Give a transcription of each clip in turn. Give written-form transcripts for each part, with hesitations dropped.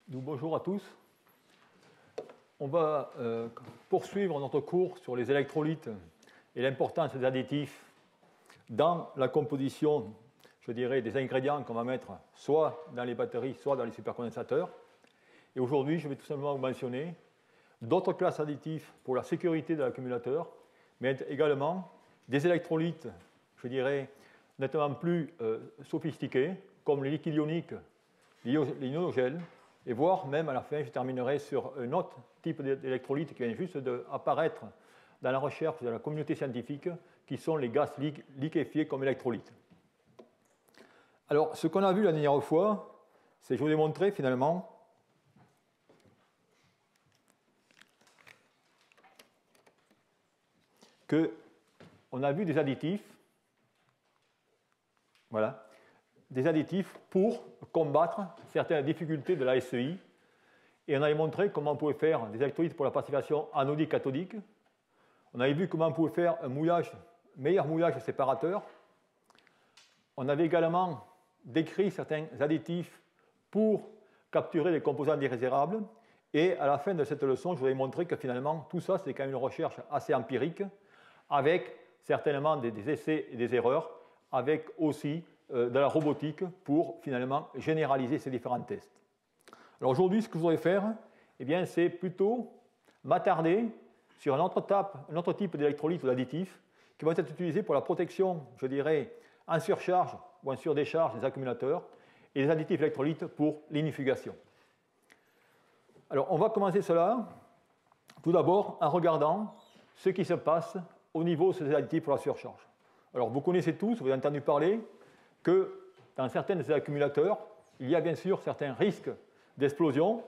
Donc, bonjour à tous. On va poursuivre notre cours sur les électrolytes et l'importance des additifs dans la composition, je dirais, des ingrédients qu'on va mettre soit dans les batteries, soit dans les supercondensateurs. Et aujourd'hui, je vais tout simplement vous mentionner d'autres classes additifs pour la sécurité de l'accumulateur, mais également des électrolytes, je dirais, nettement plus sophistiqués, comme les liquides ioniques, les ionogènes, et voire même à la fin, je terminerai sur un autre type d'électrolyte qui vient juste d'apparaître dans la recherche de la communauté scientifique, qui sont les gaz liquéfiés comme électrolytes. Alors, ce qu'on a vu la dernière fois, c'est que je vous ai montré finalement qu'on a vu des additifs, voilà, des additifs pour combattre certaines difficultés de la SEI. Et on avait montré comment on pouvait faire des électrolytes pour la passivation anodique-cathodique. On avait vu comment on pouvait faire un meilleur mouillage séparateur. On avait également décrit certains additifs pour capturer des composants indésirables. Et à la fin de cette leçon, je vous avais montré que finalement, tout ça, c'est quand même une recherche assez empirique, avec certainement des essais et des erreurs, avec aussi de la robotique pour finalement généraliser ces différents tests. Alors aujourd'hui, ce que je voudrais faire, c'est plutôt m'attarder sur un autre type d'électrolytes ou d'additifs qui vont être utilisés pour la protection, je dirais, en surcharge ou en surdécharge des accumulateurs, et les additifs électrolytes pour l'inifugation. Alors on va commencer cela tout d'abord en regardant ce qui se passe au niveau de ces additifs pour la surcharge. Alors vous connaissez tous, vous avez entendu parler que dans certains des accumulateurs, il y a bien sûr certains risques d'explosion,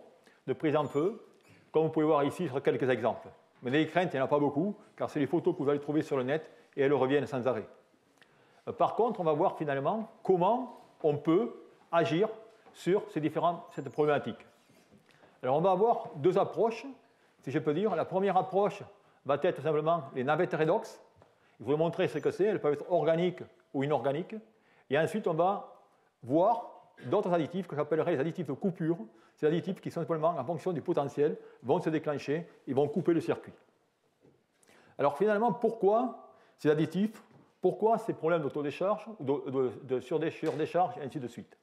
de prise en feu, comme vous pouvez voir ici sur quelques exemples. Mais des craintes, il n'y en a pas beaucoup, car c'est les photos que vous allez trouver sur le net et elles reviennent sans arrêt. Par contre, on va voir finalement comment on peut agir sur cette problématique. Alors on va avoir deux approches, si je peux dire. La première approche va être tout simplement les navettes redox. Je vais vous montrer ce que c'est. Elles peuvent être organiques ou inorganiques. Et ensuite, on va voir d'autres additifs que j'appellerais les additifs de coupure. Ces additifs qui, simplement, en fonction du potentiel, vont se déclencher et vont couper le circuit. Alors finalement, pourquoi ces additifs? Pourquoi ces problèmes d'autodécharge, de surdécharge, et ainsi de suite?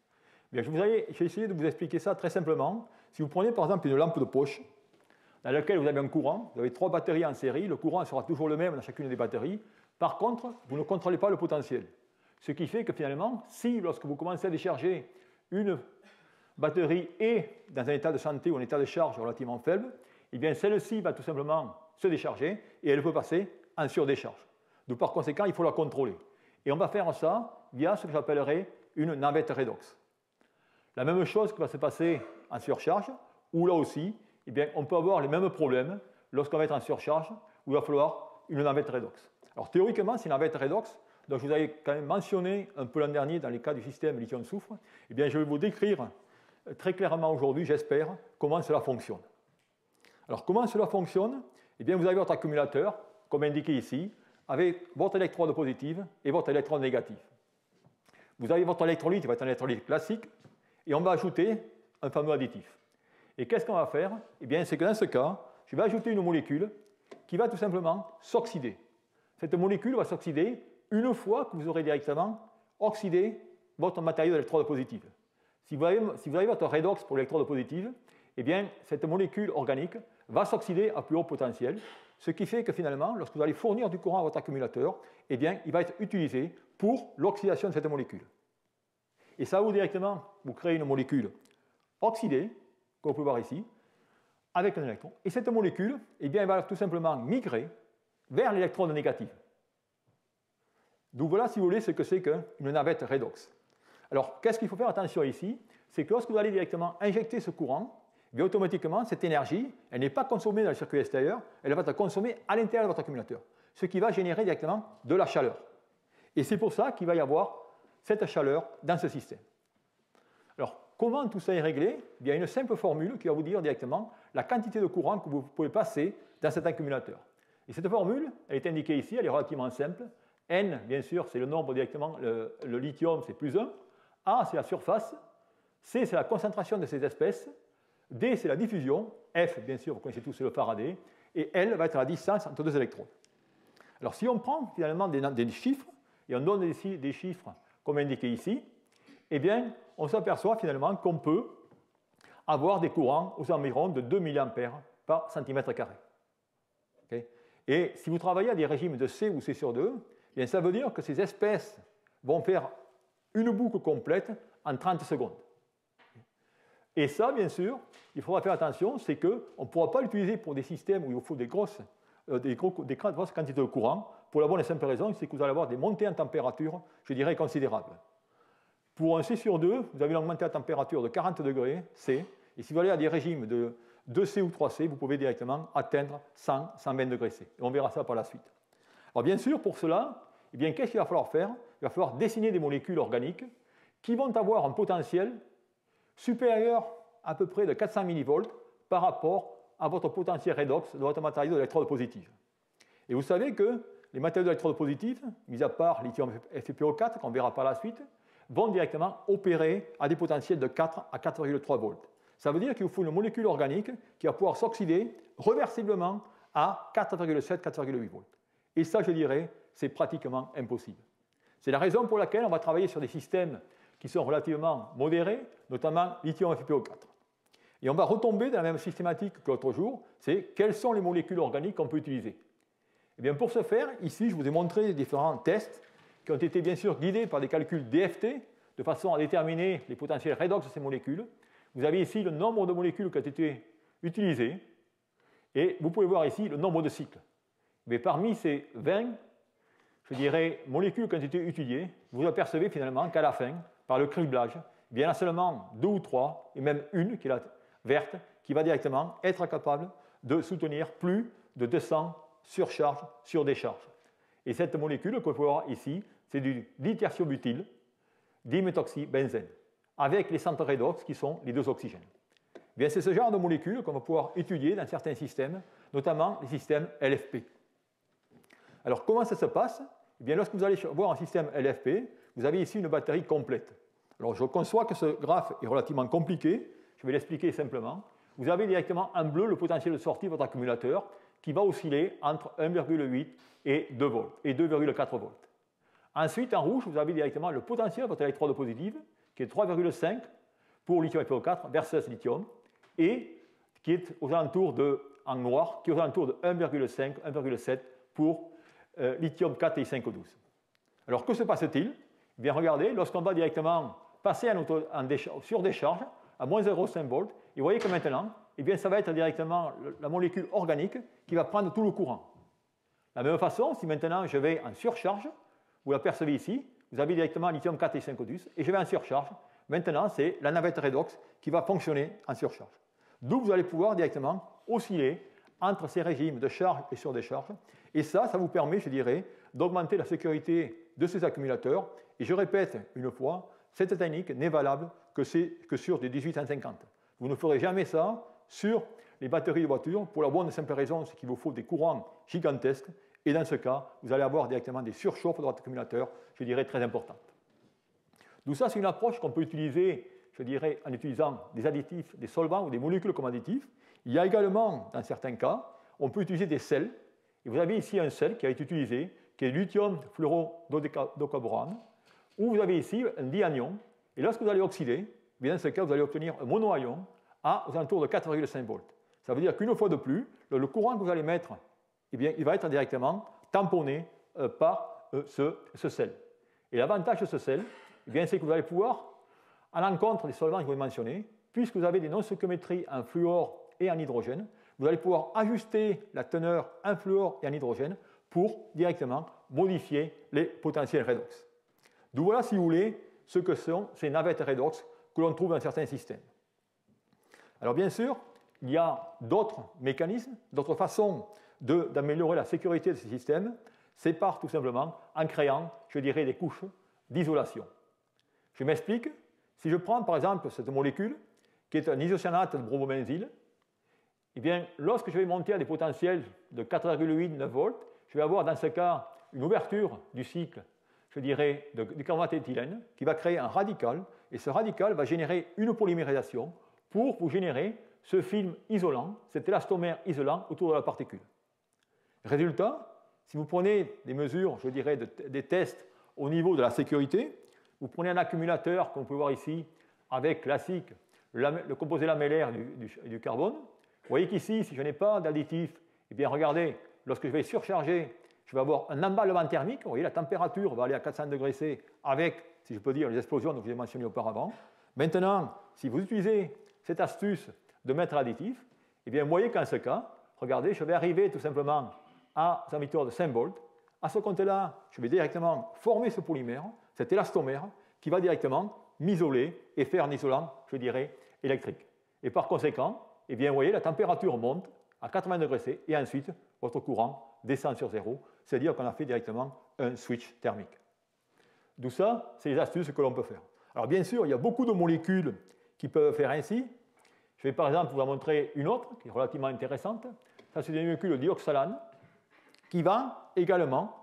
Bien, j'ai essayé de vous expliquer ça très simplement. Si vous prenez par exemple une lampe de poche, dans laquelle vous avez un courant, vous avez 3 batteries en série, le courant sera toujours le même dans chacune des batteries. Par contre, vous ne contrôlez pas le potentiel. Ce qui fait que finalement, si lorsque vous commencez à décharger une batterie est dans un état de santé ou un état de charge relativement faible, celle-ci va tout simplement se décharger et elle peut passer en surdécharge. Donc par conséquent, il faut la contrôler. Et on va faire ça via ce que j'appellerais une navette redox. La même chose qui va se passer en surcharge, où là aussi, on peut avoir les mêmes problèmes lorsqu'on va être en surcharge, où il va falloir une navette redox. Alors théoriquement, c'est une navette redox. Donc je vous avais quand même mentionné un peu l'an dernier dans les cas du système lithium-soufre. Je vais vous décrire très clairement aujourd'hui, j'espère, comment cela fonctionne. Alors comment cela fonctionne? Vous avez votre accumulateur, comme indiqué ici, avec votre électrode positive et votre électrode négative. Vous avez votre électrolyte, qui va être un électrolyte classique, et on va ajouter un fameux additif. Et qu'est-ce qu'on va faire? C'est que dans ce cas, je vais ajouter une molécule qui va tout simplement s'oxyder. Cette molécule va s'oxyder une fois que vous aurez directement oxydé votre matériau d'électrode positive. Si vous avez votre redox pour l'électrode positive, cette molécule organique va s'oxyder à plus haut potentiel, ce qui fait que finalement, lorsque vous allez fournir du courant à votre accumulateur, il va être utilisé pour l'oxydation de cette molécule. Et ça va directement vous créer une molécule oxydée, comme vous pouvez voir ici, avec un électron. Et cette molécule, elle va tout simplement migrer vers l'électrode négative. Donc voilà, si vous voulez, ce que c'est qu'une navette redox. Alors, qu'est-ce qu'il faut faire attention ici? C'est que lorsque vous allez directement injecter ce courant, automatiquement, cette énergie, elle n'est pas consommée dans le circuit extérieur, elle va être consommée à l'intérieur de votre accumulateur, ce qui va générer directement de la chaleur. Et c'est pour ça qu'il va y avoir cette chaleur dans ce système. Alors, comment tout ça est réglé? Il y a une simple formule qui va vous dire directement la quantité de courant que vous pouvez passer dans cet accumulateur. Et cette formule, elle est indiquée ici, elle est relativement simple. N, bien sûr, c'est le nombre directement, le lithium, c'est plus 1. A, c'est la surface. C, c'est la concentration de ces espèces. D, c'est la diffusion. F, bien sûr, vous connaissez tous, c'est le Faraday. Et L va être la distance entre deux électrodes. Alors, si on prend finalement des chiffres, et on donne des chiffres comme indiqué ici, eh bien, on s'aperçoit finalement qu'on peut avoir des courants aux environs de 2 mA par centimètre carré. Okay. Et si vous travaillez à des régimes de C ou C sur 2, eh bien, ça veut dire que ces espèces vont faire une boucle complète en 30 secondes. Et ça, bien sûr, il faudra faire attention, c'est qu'on ne pourra pas l'utiliser pour des systèmes où il vous faut des grosses quantités de courant, pour la bonne et simple raison, c'est que vous allez avoir des montées en température, je dirais, considérables. Pour un C sur 2, vous avez une augmentée à température de 40 degrés C, et si vous allez à des régimes de 2C ou 3C, vous pouvez directement atteindre 100, 120 degrés C. Et on verra ça par la suite. Alors bien sûr, pour cela, eh bien, qu'est-ce qu'il va falloir faire? Il va falloir dessiner des molécules organiques qui vont avoir un potentiel supérieur à peu près de 400 millivolts par rapport à votre potentiel redox de votre matériau d'électrode positive. Et vous savez que les matériaux d'électrode positive, mis à part lithium FePO4, qu'on verra par la suite, vont directement opérer à des potentiels de 4 à 4,3 volts. Ça veut dire qu'il vous faut une molécule organique qui va pouvoir s'oxyder reversiblement à 4,7, 4,8 volts. Et ça, je dirais, c'est pratiquement impossible. C'est la raison pour laquelle on va travailler sur des systèmes qui sont relativement modérés, notamment lithium FePO4. Et on va retomber dans la même systématique que l'autre jour, c'est quelles sont les molécules organiques qu'on peut utiliser. Et bien pour ce faire, ici, je vous ai montré différents tests qui ont été bien sûr guidés par des calculs DFT, de façon à déterminer les potentiels redox de ces molécules. Vous avez ici le nombre de molécules qui ont été utilisées, et vous pouvez voir ici le nombre de cycles. Mais parmi ces 20, je dirais, molécules qui ont été étudiées, vous apercevez finalement qu'à la fin, par le criblage, il y en a seulement 2 ou 3, et même une, qui est la verte, qui va directement être capable de soutenir plus de 200 surcharges sur décharge. Et cette molécule que vous pouvez voir ici, c'est du ditertiobutyl, diméthoxybenzène, avec les centres redox qui sont les deux oxygènes. Bien, c'est ce genre de molécules qu'on va pouvoir étudier dans certains systèmes, notamment les systèmes LFP. Alors, comment ça se passe? Eh bien, lorsque vous allez voir un système LFP, vous avez ici une batterie complète. Alors, je conçois que ce graphe est relativement compliqué. Je vais l'expliquer simplement. Vous avez directement en bleu le potentiel de sortie de votre accumulateur qui va osciller entre 1,8 et 2 volts et 2,4 volts. Ensuite, en rouge, vous avez directement le potentiel de votre électrode positive qui est 3,5 pour lithium FeO4 versus lithium et qui est aux alentours de, en noir, qui est aux alentours de 1,5, 1,7 pour lithium 4 et 5O12. Alors, que se passe-t-il? Eh bien, regardez, lorsqu'on va directement passer sur décharge à moins 0,5 volts, et vous voyez que maintenant, eh bien, ça va être directement la molécule organique qui va prendre tout le courant. De la même façon, si maintenant je vais en surcharge, vous l'apercevez ici, vous avez directement lithium 4 et 5O12, et je vais en surcharge. Maintenant, c'est la navette redox qui va fonctionner en surcharge. D'où vous allez pouvoir directement osciller entre ces régimes de charge et surdécharge. Et ça vous permet, je dirais, d'augmenter la sécurité de ces accumulateurs. Et je répète une fois, cette technique n'est valable que sur des 1850. Vous ne ferez jamais ça sur les batteries de voiture pour la bonne et simple raison, c'est qu'il vous faut des courants gigantesques. Et dans ce cas, vous allez avoir directement des surchauffes de votre accumulateur, je dirais, très importantes. Donc ça, c'est une approche qu'on peut utiliser, je dirais, en utilisant des additifs, des solvants ou des molécules comme additifs. Il y a également, dans certains cas, on peut utiliser des sels. Et vous avez ici un sel qui a été utilisé, qui est lithium fluorododécaborane, où vous avez ici un dianion. Et lorsque vous allez oxyder, bien dans ce cas, vous allez obtenir un monoion aux alentours de 4,5 volts. Ça veut dire qu'une fois de plus, le courant que vous allez mettre, eh bien, il va être directement tamponné par ce sel. Et l'avantage de ce sel, eh bien, c'est que vous allez pouvoir, à l'encontre des solvants que je vous ai mentionnés, puisque vous avez des non-stoichiométries en fluor et en hydrogène, vous allez pouvoir ajuster la teneur en fluor et en hydrogène pour directement modifier les potentiels redox. D'où voilà, si vous voulez, ce que sont ces navettes redox que l'on trouve dans certains systèmes. Alors bien sûr, il y a d'autres mécanismes, d'autres façons d'améliorer la sécurité de ces systèmes. C'est par tout simplement en créant, je dirais, des couches d'isolation. Je m'explique. Si je prends par exemple cette molécule, qui est un isocyanate de bromobenzyle, eh bien, lorsque je vais monter à des potentiels de 4,8, 9 volts, je vais avoir dans ce cas une ouverture du cycle, je dirais, du carbonate d'éthylène, qui va créer un radical, et ce radical va générer une polymérisation pour vous générer ce film isolant, cet élastomère isolant autour de la particule. Résultat, si vous prenez des mesures, je dirais, des tests au niveau de la sécurité, vous prenez un accumulateur, comme vous pouvez voir ici, avec classique, le composé lamellaire du carbone. Vous voyez qu'ici, si je n'ai pas d'additif, eh bien regardez, lorsque je vais surcharger, je vais avoir un emballement thermique. Vous voyez, la température va aller à 400 degrés C avec, si je peux dire, les explosions que je vous ai mentionnées auparavant. Maintenant, si vous utilisez cette astuce de mettre l'additif, eh bien vous voyez qu'en ce cas, regardez, je vais arriver tout simplement à un émetteur de 5 volts. À ce compte-là, je vais directement former ce polymère, cet élastomère, qui va directement m'isoler et faire un isolant, je dirais, électrique. Et par conséquent, eh bien, vous voyez, la température monte à 80 degrés C et ensuite, votre courant descend sur zéro, c'est-à-dire qu'on a fait directement un switch thermique. D'où ça, c'est les astuces que l'on peut faire. Alors bien sûr, il y a beaucoup de molécules qui peuvent faire ainsi. Je vais par exemple vous en montrer une autre qui est relativement intéressante. Ça, c'est une molécule dioxalane qui va également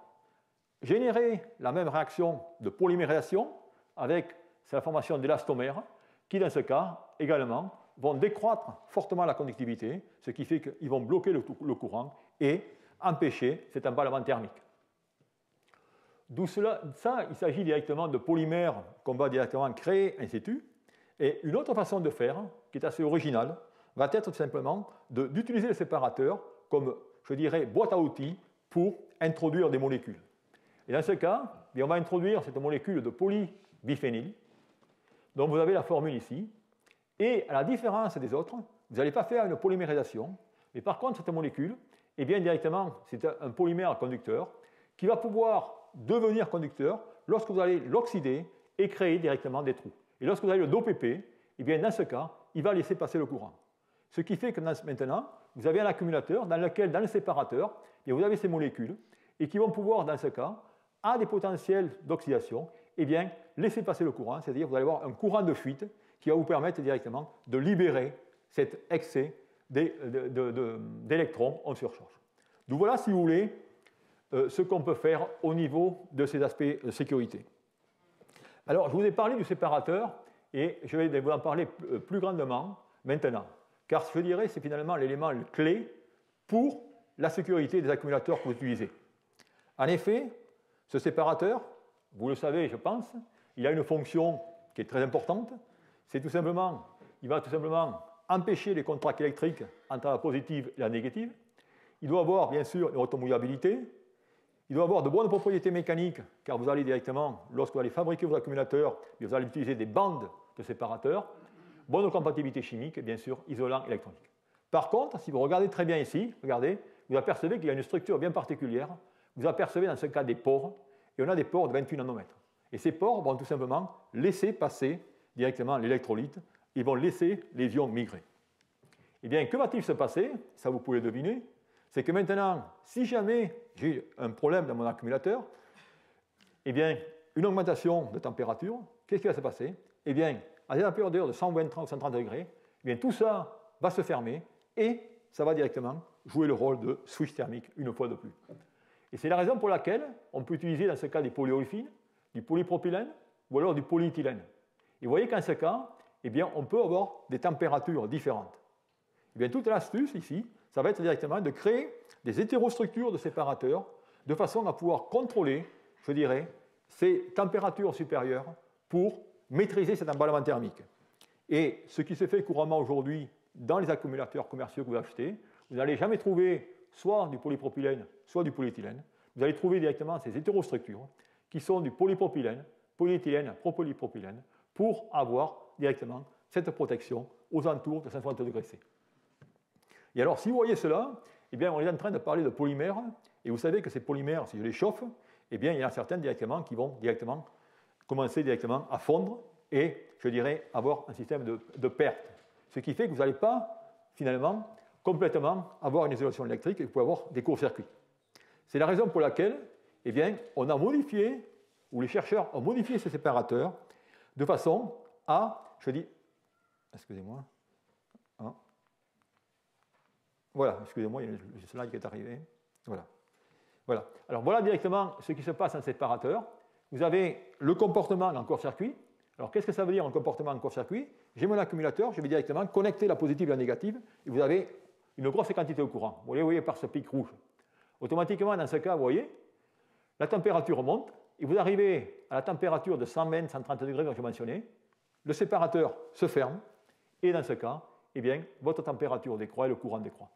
générer la même réaction de polymérisation avec la formation d'élastomères qui, dans ce cas, également, vont décroître fortement la conductivité, ce qui fait qu'ils vont bloquer le courant et empêcher cet emballement thermique. D'où ça, il s'agit directement de polymères qu'on va directement créer in situ. Et une autre façon de faire, qui est assez originale, va être tout simplement d'utiliser le séparateur comme, je dirais, boîte à outils pour introduire des molécules. Et dans ce cas, on va introduire cette molécule de polybiphényle, dont vous avez la formule ici. Et à la différence des autres, vous n'allez pas faire une polymérisation, mais par contre, cette molécule, eh bien, directement, c'est un polymère conducteur qui va pouvoir devenir conducteur lorsque vous allez l'oxyder et créer directement des trous. Et lorsque vous allez le doper, eh bien, dans ce cas, il va laisser passer le courant. Ce qui fait que maintenant, vous avez un accumulateur dans lequel, dans le séparateur, eh bien, vous avez ces molécules et qui vont pouvoir, dans ce cas, à des potentiels d'oxydation, eh bien, laisser passer le courant, c'est-à-dire que vous allez avoir un courant de fuite qui va vous permettre directement de libérer cet excès d'électrons en surcharge. Donc voilà, si vous voulez, ce qu'on peut faire au niveau de ces aspects de sécurité. Alors, je vous ai parlé du séparateur et je vais vous en parler plus grandement maintenant, car je dirais que c'est finalement l'élément clé pour la sécurité des accumulateurs que vous utilisez. En effet, ce séparateur, vous le savez, je pense, il a une fonction qui est très importante. C'est tout simplement, il va tout simplement empêcher les contacts électriques entre la positive et la négative. Il doit avoir, bien sûr, une automouillabilité. Il doit avoir de bonnes propriétés mécaniques, car vous allez directement, lorsque vous allez fabriquer vos accumulateurs, vous allez utiliser des bandes de séparateurs. Bonne compatibilité chimique, et bien sûr, isolant électronique. Par contre, si vous regardez très bien ici, regardez, vous apercevez qu'il y a une structure bien particulière. Vous apercevez dans ce cas des pores, et on a des pores de 28 nanomètres. Et ces pores vont tout simplement laisser passer directement l'électrolyte, ils vont laisser les ions migrer. Eh bien, que va-t-il se passer? Ça, vous pouvez le deviner. C'est que maintenant, si jamais j'ai un problème dans mon accumulateur, eh bien, une augmentation de température, qu'est-ce qui va se passer? Eh bien, à des températures de 120 ou 130 degrés, eh bien, tout ça va se fermer et ça va directement jouer le rôle de switch thermique une fois de plus. Et c'est la raison pour laquelle on peut utiliser dans ce cas des polyolefines, du polypropylène ou alors du polyéthylène. Et vous voyez qu'en ce cas, eh bien, on peut avoir des températures différentes. Eh bien, toute l'astuce ici, ça va être directement de créer des hétérostructures de séparateurs de façon à pouvoir contrôler, je dirais, ces températures supérieures pour maîtriser cet emballement thermique. Et ce qui se fait couramment aujourd'hui dans les accumulateurs commerciaux que vous achetez, vous n'allez jamais trouver soit du polypropylène, soit du polyéthylène. Vous allez trouver directement ces hétérostructures qui sont du polypropylène, polyéthylène, propylylpropylène, pour avoir directement cette protection aux alentours de 150 degrés C. Et alors, si vous voyez cela, eh bien, on est en train de parler de polymères, et vous savez que ces polymères, si je les chauffe, eh bien, il y en a certains directement qui vont directement commencer directement à fondre et, je dirais, avoir un système de perte. Ce qui fait que vous n'allez pas, finalement, complètement avoir une isolation électrique et vous pouvez avoir des courts-circuits. C'est la raison pour laquelle, eh bien, on a modifié, ou les chercheurs ont modifié ces séparateurs de façon à, je dis, excusez-moi, hein. Voilà, excusez-moi, il y a le slide qui est arrivé. Voilà. Voilà. Alors voilà directement ce qui se passe en séparateur. Vous avez le comportement d'un court-circuit. Alors, qu'est-ce que ça veut dire en comportement en court-circuit? J'ai mon accumulateur, je vais directement connecter la positive et la négative, et vous avez une grosse quantité de courant. Vous voyez par ce pic rouge. Automatiquement, dans ce cas, vous voyez, la température monte, et vous arrivez à la température de 120, 130 degrés, comme je mentionnais, le séparateur se ferme, et dans ce cas, eh bien, votre température décroît et le courant décroît.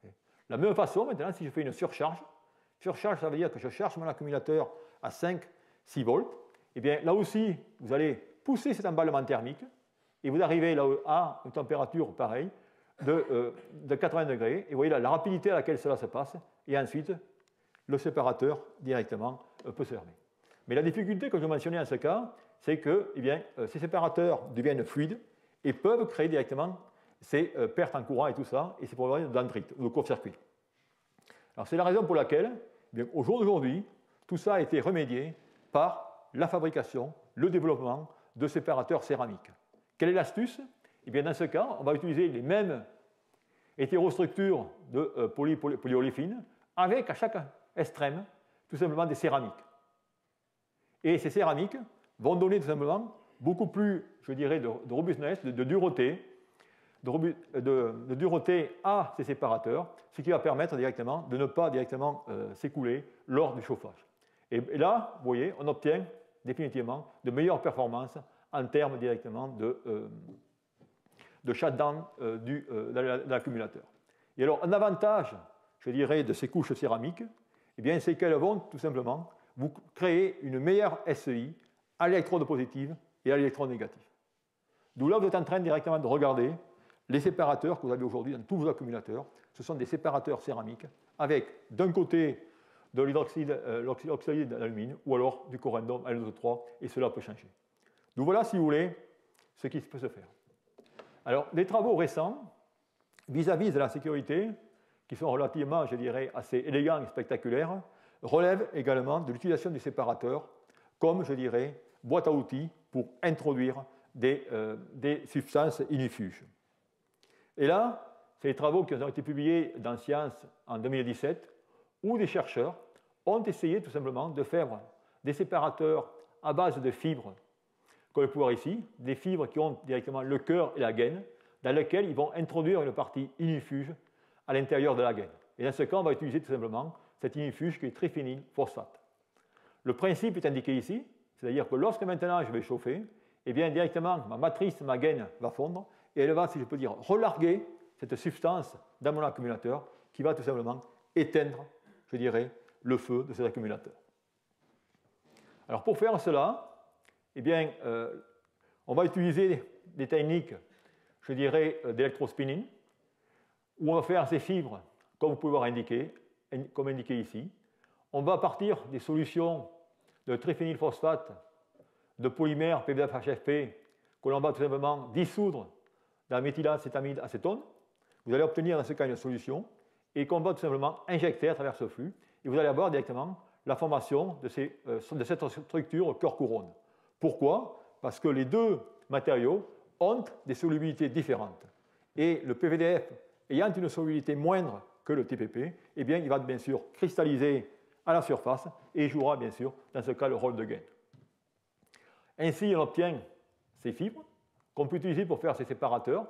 De la même façon, maintenant, si je fais une surcharge, ça veut dire que je charge mon accumulateur à 5, 6 volts, eh bien, là aussi, vous allez pousser cet emballement thermique, et vous arrivez là à une température pareille de 80 degrés, et vous voyez là, la rapidité à laquelle cela se passe, et ensuite, le séparateur directement peut se fermer. Mais la difficulté que je mentionnais en ce cas, c'est que eh bien, ces séparateurs deviennent fluides et peuvent créer directement ces pertes en courant et tout ça, et ces problèmes de dendrite ou de court-circuit. Alors c'est la raison pour laquelle, eh bien, au jour d'aujourd'hui, tout ça a été remédié par la fabrication, le développement de séparateurs céramiques. Quelle est l'astuce? Eh bien, dans ce cas, on va utiliser les mêmes hétérostructures de polyolefines avec à chaque extrême tout simplement des céramiques. Et ces céramiques vont donner tout simplement beaucoup plus, je dirais, de robustness, de dureté, de dureté à ces séparateurs, ce qui va permettre directement de ne pas directement s'écouler lors du chauffage. Et là, vous voyez, on obtient définitivement de meilleures performances en termes directement de shutdown de l'accumulateur. Et alors, un avantage, je dirais, de ces couches céramiques, eh bien, c'est qu'elles vont tout simplement vous créer une meilleure SEI à l'électrode positive et à l'électrode négative. D'où là, vous êtes en train directement de regarder les séparateurs que vous avez aujourd'hui dans tous vos accumulateurs. Ce sont des séparateurs céramiques avec, d'un côté, de l'oxyde d'alumine ou alors du corundum NO3, et cela peut changer. Donc voilà, si vous voulez, ce qui peut se faire. Alors, les travaux récents vis-à-vis de la sécurité, qui sont relativement, je dirais, assez élégants et spectaculaires, relèvent également de l'utilisation du séparateur comme, je dirais, boîte à outils pour introduire des substances ignifuges. Et là, c'est les travaux qui ont été publiés dans Science en 2017, où des chercheurs ont essayé tout simplement de faire des séparateurs à base de fibres, comme vous pouvez voir ici, des fibres qui ont directement le cœur et la gaine, dans lesquelles ils vont introduire une partie ignifuge à l'intérieur de la gaine. Et dans ce cas, on va utiliser tout simplement cet ignifuge qui est triphénylphosphate. Le principe est indiqué ici, c'est-à-dire que lorsque maintenant je vais chauffer, eh bien directement ma matrice, ma gaine va fondre, et elle va, si je peux dire, relarguer cette substance dans mon accumulateur qui va tout simplement éteindre, je dirais, le feu de cet accumulateur. Alors pour faire cela, eh bien, on va utiliser des techniques, je dirais, d'électrospinning, où on va faire ces fibres, comme vous pouvez voir comme indiqué ici. On va partir des solutions de triphénylphosphate de polymère PVDF-HFP que l'on va tout simplement dissoudre dans la méthylacétamide acétone. Vous allez obtenir dans ce cas une solution et qu'on va tout simplement injecter à travers ce flux. Et vous allez avoir directement la formation de cette structure cœur-couronne. Pourquoi? Parce que les deux matériaux ont des solubilités différentes. Et le PVDF ayant une solubilité moindre que le TPP, eh bien, il va bien sûr cristalliser à la surface et jouera bien sûr dans ce cas le rôle de gaine. Ainsi, on obtient ces fibres qu'on peut utiliser pour faire ces séparateurs,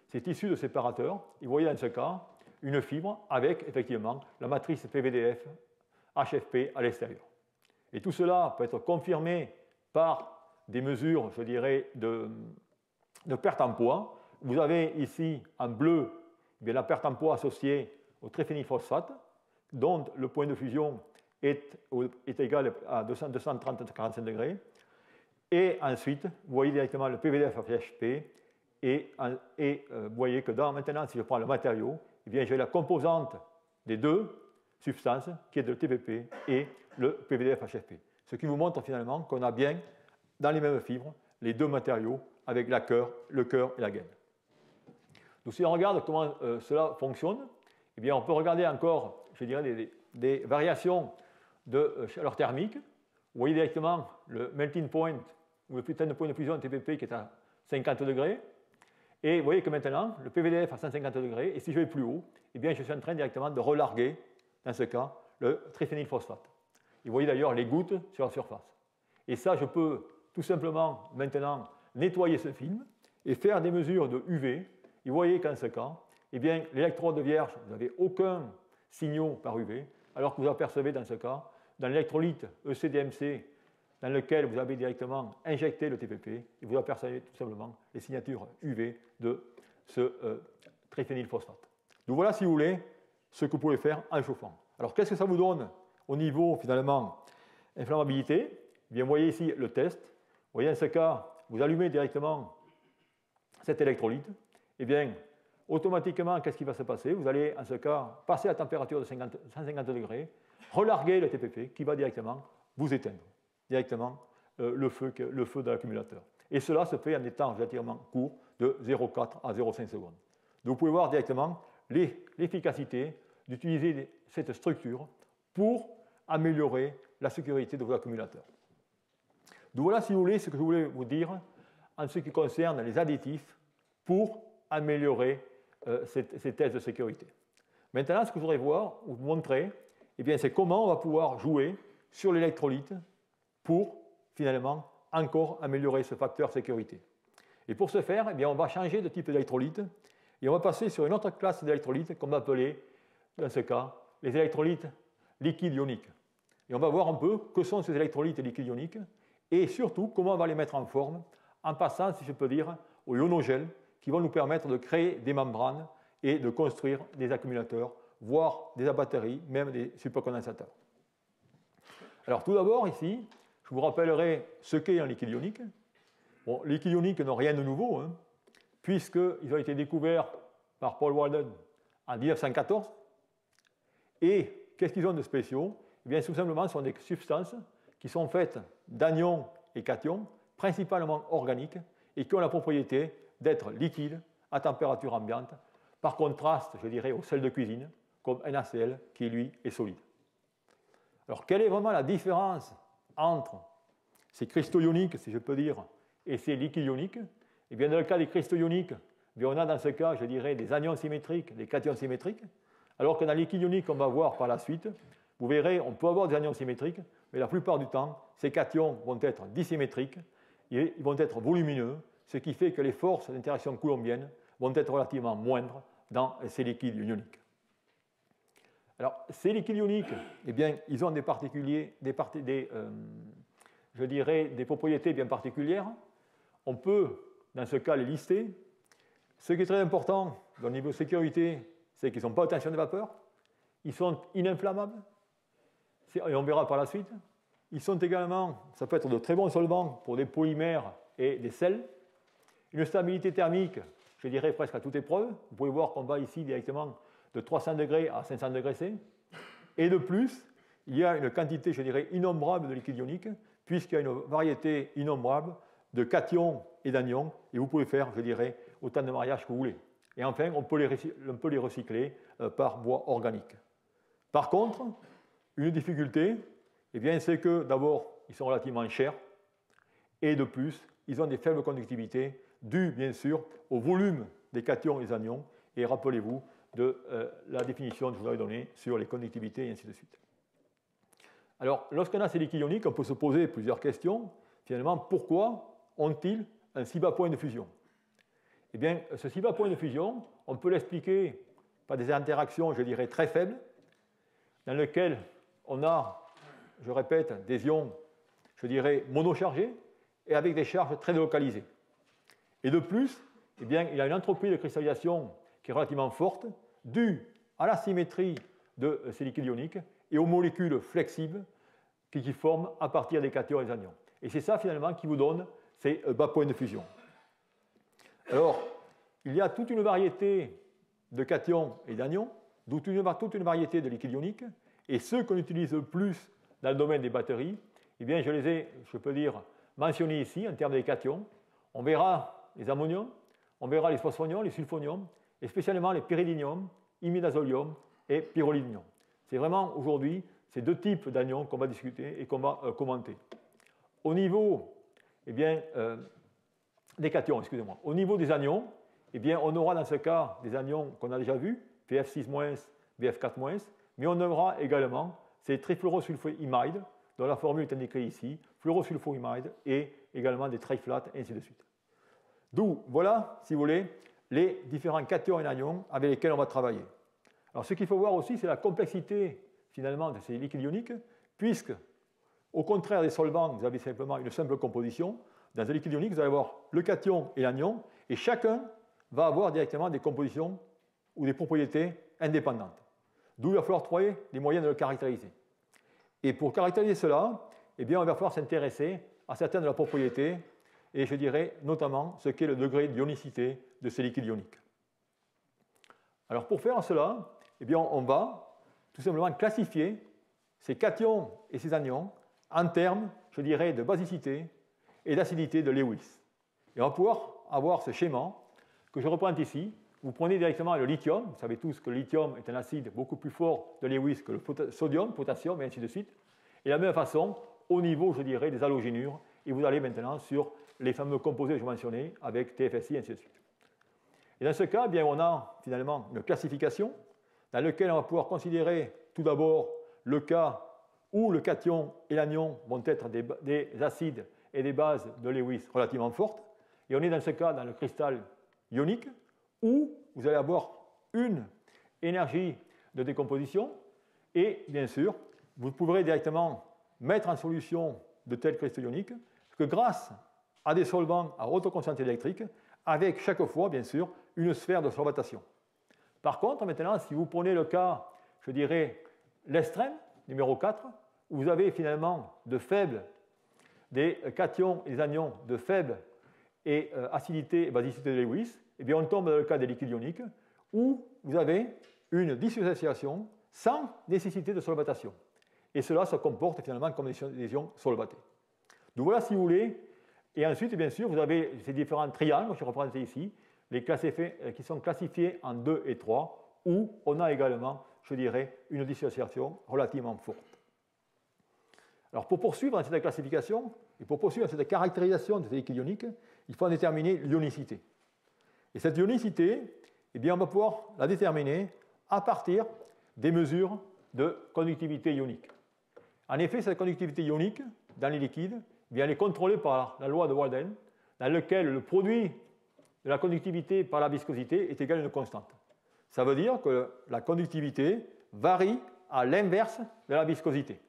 ces tissus de séparateurs. Et vous voyez dans ce cas une fibre avec effectivement la matrice PVDF HFP à l'extérieur. Et tout cela peut être confirmé par des mesures, je dirais, de perte en poids. Vous avez ici en bleu bien, la perte en poids associée au triphénylphosphate, dont le point de fusion est égal à 230-45 degrés. Et ensuite, vous voyez directement le PVDF-HFP et vous voyez que maintenant, si je prends le matériau, eh bien, j'ai la composante des deux substances qui est le TPP et le PVDF-HFP. Ce qui vous montre finalement qu'on a bien, dans les mêmes fibres, les deux matériaux avec le cœur et la gaine. Donc si on regarde comment cela fonctionne, eh bien, on peut regarder encore, je dirais, des variations de chaleur thermique. Vous voyez directement le melting point, ou le putain de point de fusion TPP qui est à 50 degrés. Et vous voyez que maintenant, le PVDF à 150 degrés, et si je vais plus haut, eh bien, je suis en train directement de relarguer, dans ce cas, le triphénylphosphate. Et vous voyez d'ailleurs les gouttes sur la surface. Et ça, je peux tout simplement maintenant nettoyer ce film et faire des mesures de UV. Et vous voyez qu'en ce cas, eh bien, l'électrode vierge, vous n'avez aucun signal par UV, alors que vous apercevez dans ce cas, dans l'électrolyte ECDMC, dans lequel vous avez directement injecté le TPP, et vous apercevez tout simplement les signatures UV de ce triphénylphosphate. Donc voilà, si vous voulez, ce que vous pouvez faire en chauffant. Alors, qu'est-ce que ça vous donne au niveau, finalement, inflammabilité? Eh bien, vous voyez ici le test. Vous voyez, dans ce cas, vous allumez directement cet électrolyte. Eh bien, automatiquement, qu'est-ce qui va se passer? Vous allez, en ce cas, passer à température de 150 degrés, relarguer le TPP qui va directement vous éteindre, directement le feu de l'accumulateur. Et cela se fait en étant relativement court de 0,4 à 0,5 secondes. Donc, vous pouvez voir directement l'efficacité d'utiliser cette structure pour améliorer la sécurité de vos accumulateurs. Donc voilà, si vous voulez, ce que je voulais vous dire en ce qui concerne les additifs pour améliorer ces tests de sécurité. Maintenant, ce que je voudrais vous montrer, eh bien, c'est comment on va pouvoir jouer sur l'électrolyte pour, finalement, encore améliorer ce facteur sécurité. Et pour ce faire, eh bien, on va changer de type d'électrolyte et on va passer sur une autre classe d'électrolytes qu'on va appeler, dans ce cas, les électrolytes liquides ioniques. Et on va voir un peu que sont ces électrolytes liquides ioniques et surtout comment on va les mettre en forme en passant, si je peux dire, aux ionogèles qui vont nous permettre de créer des membranes et de construire des accumulateurs, voire des batteries, même des supercondensateurs. Alors tout d'abord, ici, je vous rappellerai ce qu'est un liquide ionique. Bon, les liquides ioniques n'ont rien de nouveau, hein, puisqu'ils ont été découverts par Paul Walden en 1914. Et qu'est-ce qu'ils ont de spéciaux? Eh bien, tout simplement, ce sont des substances qui sont faites d'anions et cations, principalement organiques, et qui ont la propriété d'être liquides à température ambiante, par contraste, je dirais, au sel de cuisine, comme NaCl, qui lui est solide. Alors, quelle est vraiment la différence entre ces cristaux ioniques, si je peux dire, et ces liquides ioniques? Eh bien, dans le cas des cristaux ioniques, on a dans ce cas, je dirais, des anions symétriques, des cations symétriques, alors que dans les liquides ioniques, on va voir par la suite, vous verrez, on peut avoir des anions symétriques, mais la plupart du temps, ces cations vont être dissymétriques et ils vont être volumineux, ce qui fait que les forces d'interaction coulombienne vont être relativement moindres dans ces liquides ioniques. Alors, ces liquides ioniques, eh bien, ils ont des propriétés bien particulières. On peut, dans ce cas, les lister. Ce qui est très important au niveau sécurité, c'est qu'ils ne sont pas en tension de vapeur, ils sont ininflammables, et on verra par la suite. Ils sont également, ça peut être de très bons solvants pour des polymères et des sels. Une stabilité thermique, je dirais presque à toute épreuve. Vous pouvez voir qu'on va ici directement de 300 degrés à 500 degrés C. Et de plus, il y a une quantité, je dirais, innombrable de liquide ionique, puisqu'il y a une variété innombrable de cations et d'anions, et vous pouvez faire, je dirais, autant de mariages que vous voulez. Et enfin, on peut les recycler par voie organique. Par contre, une difficulté, eh bien, c'est que d'abord, ils sont relativement chers, et de plus, ils ont des faibles conductivités, dues bien sûr au volume des cations et des anions, et rappelez-vous de la définition que je vous avais donnée sur les conductivités, et ainsi de suite. Alors, lorsqu'on a ces liquides ioniques, on peut se poser plusieurs questions. Finalement, pourquoi ont-ils un si bas point de fusion? Eh bien, ce si bas point de fusion, on peut l'expliquer par des interactions, je dirais, très faibles, dans lesquelles on a, je répète, des ions, je dirais, monochargés, et avec des charges très délocalisées. Et de plus, eh bien, il y a une entropie de cristallisation qui est relativement forte, due à la symétrie de ces liquides ioniques et aux molécules flexibles qui forment à partir des cations et des anions. Et c'est ça, finalement, qui vous donne ces bas points de fusion. Alors, il y a toute une variété de cations et d'anions, toute une variété de liquides ioniques, et ceux qu'on utilise le plus dans le domaine des batteries, eh bien, je les ai, je peux dire, mentionnés ici en termes des cations. On verra les ammoniums, on verra les phosphoniums, les sulfoniums, et spécialement les pyridiniums, imidazolium et pyrrolidinium. C'est vraiment aujourd'hui ces deux types d'anions qu'on va discuter et qu'on va commenter. Au niveau eh bien, des cations, excusez-moi. Au niveau des anions, eh bien, on aura dans ce cas des anions qu'on a déjà vus, PF6-, BF4-, mais on aura également ces trifluorosulfoimides, dont la formule est indiquée ici, fluorosulfonimide et également des triflates, et ainsi de suite. D'où, voilà, si vous voulez, les différents cations et anions avec lesquels on va travailler. Alors, ce qu'il faut voir aussi, c'est la complexité, finalement, de ces liquides ioniques, puisque, au contraire des solvants, vous avez simplement une simple composition. Dans un liquide ionique, vous allez avoir le cation et l'anion, et chacun va avoir directement des compositions ou des propriétés indépendantes. D'où il va falloir trouver des moyens de le caractériser. Et pour caractériser cela, eh bien, on va falloir s'intéresser à certaines de leurs propriétés, et je dirais notamment ce qu'est le degré d'ionicité de ces liquides ioniques. Alors pour faire cela, eh bien, on va tout simplement classifier ces cations et ces anions en termes, je dirais, de basicité et d'acidité de Lewis. Et on va pouvoir avoir ce schéma que je représente ici. Vous prenez directement le lithium, vous savez tous que le lithium est un acide beaucoup plus fort de Lewis que le sodium, potassium, et ainsi de suite. Et de la même façon, au niveau, je dirais, des halogénures, et vous allez maintenant sur les fameux composés que je mentionnais avec TFSI, et ainsi de suite. Et dans ce cas, eh bien, on a finalement une classification dans laquelle on va pouvoir considérer tout d'abord le cas où le cation et l'anion vont être des acides et des bases de Lewis relativement fortes. Et on est dans ce cas dans le cristal ionique où vous allez avoir une énergie de décomposition et bien sûr, vous pourrez directement mettre en solution de tels cristaux ioniques que grâce à des solvants à haute constante électrique, avec chaque fois, bien sûr, une sphère de solvatation. Par contre, maintenant, si vous prenez le cas, je dirais, l'extrême, numéro 4, où vous avez finalement des cations et des anions de faible acidité et basicité de Lewis, eh bien, on tombe dans le cas des liquides ioniques, où vous avez une dissociation sans nécessité de solvatation. Et cela se comporte finalement comme des ions solvatés. Donc voilà, si vous voulez. Et ensuite, bien sûr, vous avez ces différents triangles, je reprends ici, qui sont classifiés en 2 et 3, où on a également, je dirais, une dissociation relativement forte. Alors, pour poursuivre dans cette classification, et pour poursuivre dans cette caractérisation de ces liquides ioniques, il faut en déterminer l'ionicité. Et cette ionicité, eh bien, on va pouvoir la déterminer à partir des mesures de conductivité ionique. En effet, cette conductivité ionique, dans les liquides, eh bien, elle est contrôlée par la loi de Walden, dans laquelle le produit de la conductivité par la viscosité est égal à une constante. Ça veut dire que la conductivité varie à l'inverse de la viscosité.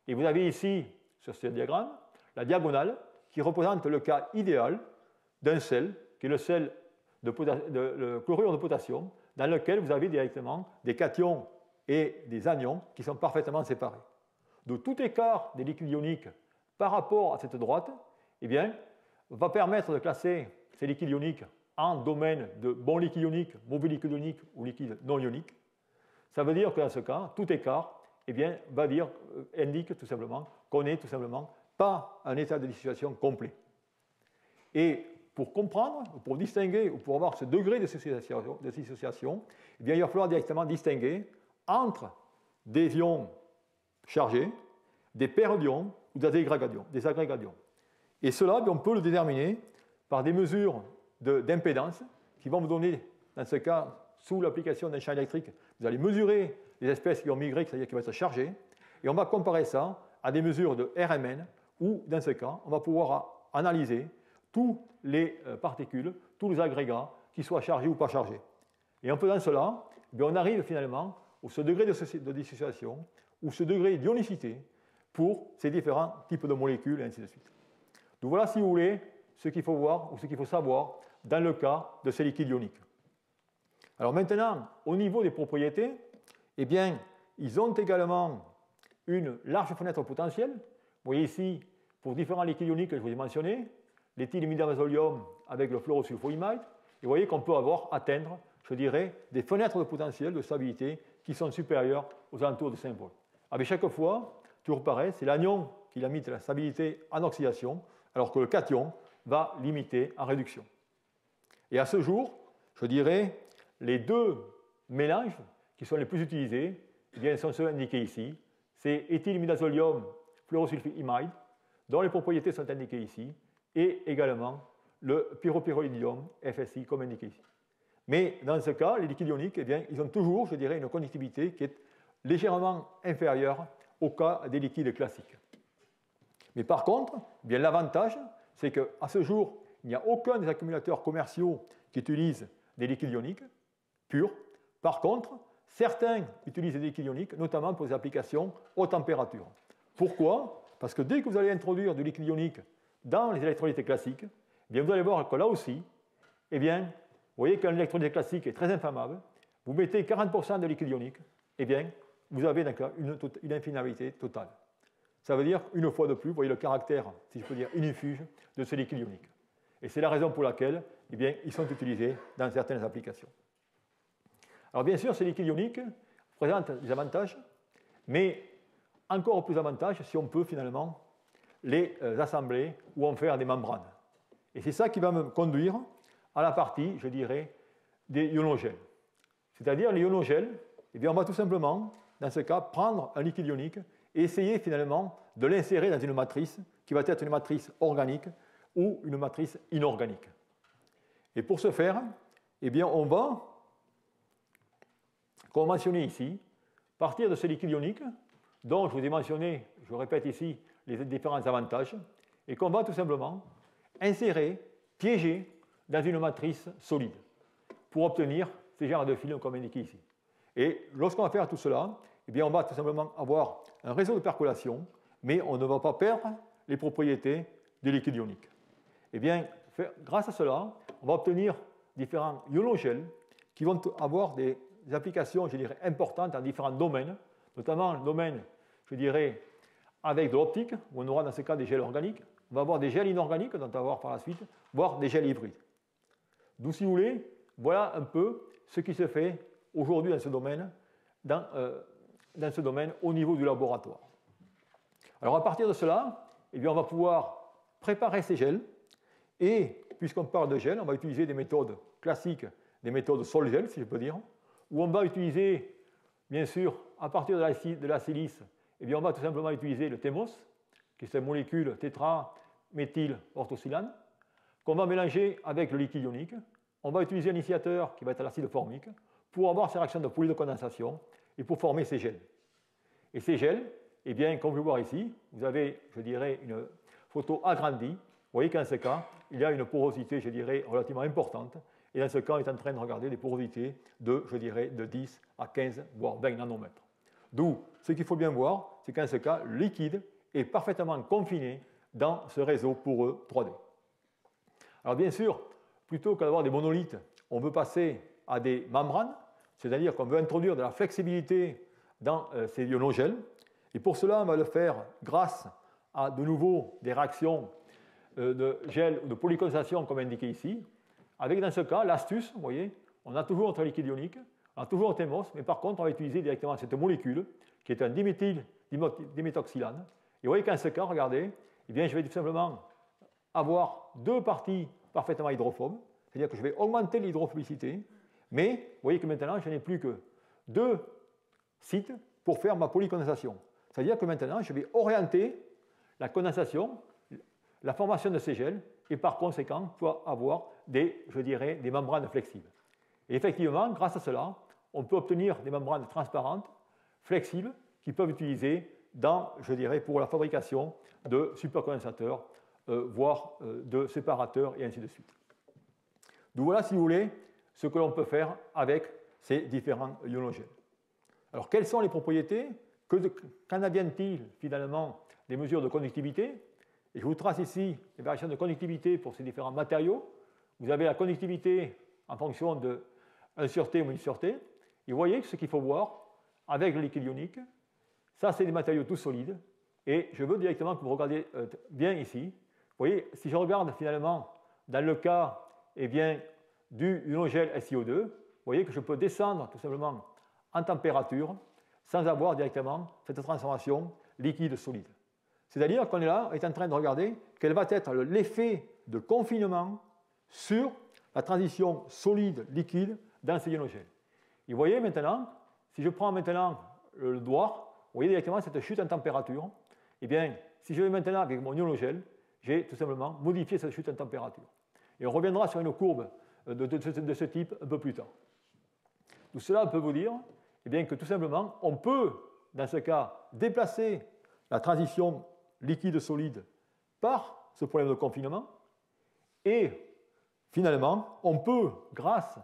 Et vous avez ici, sur ce diagramme, la diagonale qui représente le cas idéal d'un sel, qui est le sel le chlorure de potassium, dans lequel vous avez directement des cations et des anions qui sont parfaitement séparés. Donc tout écart des liquides ioniques par rapport à cette droite, eh bien, va permettre de classer ces liquides ioniques en domaine de bons liquides ioniques, mauvais liquides ioniques ou liquides non ioniques. Ça veut dire que dans ce cas, tout écart eh bien, indique tout simplement qu'on n'est tout simplement pas un état de dissociation complet. Et pour comprendre, pour distinguer ou pour avoir ce degré de dissociation, eh bien, il va falloir directement distinguer entre des ions chargés, des paires d'ions ou des agrégats d'ions. Et cela, on peut le déterminer par des mesures d'impédance qui vont vous donner, dans ce cas, sous l'application d'un champ électrique, vous allez mesurer les espèces qui ont migré, c'est-à-dire qui vont être chargées, et on va comparer ça à des mesures de RMN, où, dans ce cas, on va pouvoir analyser toutes les particules, tous les agrégats, qu'ils soient chargés ou pas chargés. Et en faisant cela, on arrive finalement à ce degré de dissociation ou ce degré d'ionicité pour ces différents types de molécules, et ainsi de suite. Donc voilà, si vous voulez, ce qu'il faut voir ou ce qu'il faut savoir dans le cas de ces liquides ioniques. Alors maintenant, au niveau des propriétés, eh bien, ils ont également une large fenêtre potentielle. Vous voyez ici, pour différents liquides ioniques que je vous ai mentionnés, l'éthylimidazoléum avec le fluorosulfonimide, et vous voyez qu'on peut atteindre, je dirais, des fenêtres de potentiel de stabilité qui sont supérieures aux alentours de 5 volts. Avec chaque fois, toujours pareil, c'est l'anion qui limite la stabilité en oxydation, alors que le cation va limiter en réduction. Et à ce jour, je dirais, les deux mélanges qui sont les plus utilisés, eh bien, sont ceux indiqués ici. C'est éthylimidazoléum fluorosulfonimide, dont les propriétés sont indiquées ici, et également le pyropyrrolidium FSI, comme indiqué ici. Mais dans ce cas, les liquides ioniques, eh bien, ils ont toujours, je dirais, une conductivité qui est légèrement inférieure au cas des liquides classiques. Mais par contre, eh bien l'avantage, c'est qu'à ce jour, il n'y a aucun des accumulateurs commerciaux qui utilise des liquides ioniques purs. Par contre, certains utilisent des liquides ioniques, notamment pour des applications haute température. Pourquoi? Parce que dès que vous allez introduire du liquide ionique dans les électrolytes classiques, eh bien vous allez voir que là aussi, eh bien, vous voyez qu'un électrolyte classique est très inflammable. Vous mettez 40% de liquide ionique, eh bien, vous avez une infilamité totale. Ça veut dire, une fois de plus, vous voyez le caractère, si je peux dire, inifuge de ce liquide ionique. Et c'est la raison pour laquelle eh bien, ils sont utilisés dans certaines applications. Alors bien sûr, ces liquides ioniques présentent des avantages, mais encore plus d'avantages si on peut finalement les assembler ou en faire des membranes. Et c'est ça qui va me conduire à la partie, je dirais, des ionogèles. C'est-à-dire les ionogèles, eh bien, on va tout simplement, dans ce cas, prendre un liquide ionique et essayer finalement de l'insérer dans une matrice qui va être une matrice organique ou une matrice inorganique. Et pour ce faire, eh bien, on va, comme mentionné ici, partir de ce liquide ionique, dont je vous ai mentionné, je répète ici, les différents avantages, et qu'on va tout simplement insérer, piéger dans une matrice solide pour obtenir ces genres de films comme indiqué ici. Et lorsqu'on va faire tout cela, eh bien, on va tout simplement avoir un réseau de percolation, mais on ne va pas perdre les propriétés du liquide ionique. Eh bien, grâce à cela, on va obtenir différents ionogèles qui vont avoir des applications, je dirais, importantes dans différents domaines, notamment le domaine, je dirais, avec de l'optique, où on aura dans ce cas des gels organiques. On va avoir des gels inorganiques, dont on va voir par la suite, voire des gels hybrides. D'où, si vous voulez, voilà un peu ce qui se fait aujourd'hui dans ce domaine, au niveau du laboratoire. Alors, à partir de cela, eh bien, on va pouvoir préparer ces gels. Et, puisqu'on parle de gel, on va utiliser des méthodes classiques, des méthodes sol-gel, si je peux dire, où on va utiliser, bien sûr, à partir de la silice, eh bien, on va tout simplement utiliser le thémos, qui est cette molécule tétra-méthyle-orthosilane, qu'on va mélanger avec le liquide ionique. On va utiliser un initiateur qui va être l'acide formique pour avoir ces réactions de poulie de condensation et pour former ces gels. Et ces gels, eh bien, comme vous le voyez ici, vous avez, je dirais, une photo agrandie. Vous voyez qu'en ce cas, il y a une porosité, je dirais, relativement importante. Et dans ce cas, on est en train de regarder des porosités de, je dirais, de 10 à 15, voire 20 nanomètres. D'où, ce qu'il faut bien voir, c'est qu'en ce cas, le liquide est parfaitement confiné dans ce réseau poreux 3D. Alors bien sûr, plutôt que d'avoir des monolithes, on veut passer à des membranes, c'est-à-dire qu'on veut introduire de la flexibilité dans ces ionogèles. Et pour cela, on va le faire grâce à de nouveau des réactions de gel ou de polycondensation comme indiqué ici, avec dans ce cas l'astuce, vous voyez, on a toujours notre liquide ionique, on a toujours un thémos, mais par contre on va utiliser directement cette molécule qui est un diméthoxylane. Et vous voyez qu'en ce cas, regardez, eh bien, je vais tout simplement avoir deux parties parfaitement hydrophobes, c'est-à-dire que je vais augmenter l'hydrophobicité, mais vous voyez que maintenant je n'ai plus que deux sites pour faire ma polycondensation. C'est-à-dire que maintenant je vais orienter la condensation, la formation de ces gels, et par conséquent, pouvoir avoir je dirais, des membranes flexibles. Et effectivement, grâce à cela, on peut obtenir des membranes transparentes, flexibles, qui peuvent être utilisées je dirais, pour la fabrication de supercondensateurs, voire de séparateurs, et ainsi de suite. Donc voilà, si vous voulez, ce que l'on peut faire avec ces différents ionogèles. Alors, quelles sont les propriétés? Qu'en advient-il finalement des mesures de conductivité? Et je vous trace ici les variations de conductivité pour ces différents matériaux. Vous avez la conductivité en fonction de 1 sur T ou 1 sur T. Et vous voyez ce qu'il faut voir avec le liquide ionique. Ça, c'est des matériaux tout solides. Et je veux directement que vous regardiez bien ici. Vous voyez, si je regarde finalement dans le cas eh bien, du ionogèle SiO2, vous voyez que je peux descendre tout simplement en température sans avoir directement cette transformation liquide-solide. C'est-à-dire qu'on est là, on est en train de regarder quel va être l'effet de confinement sur la transition solide-liquide dans ces ionogèles. Et vous voyez maintenant, si je prends maintenant le doigt, vous voyez directement cette chute en température. Eh bien, si je vais maintenant avec mon ionogèle, j'ai tout simplement modifié cette chute en température. Et on reviendra sur une courbe de ce type un peu plus tard. Tout cela peut vous dire eh bien, que tout simplement, on peut, dans ce cas, déplacer la transition liquide-solide par ce problème de confinement. Et finalement, on peut, grâce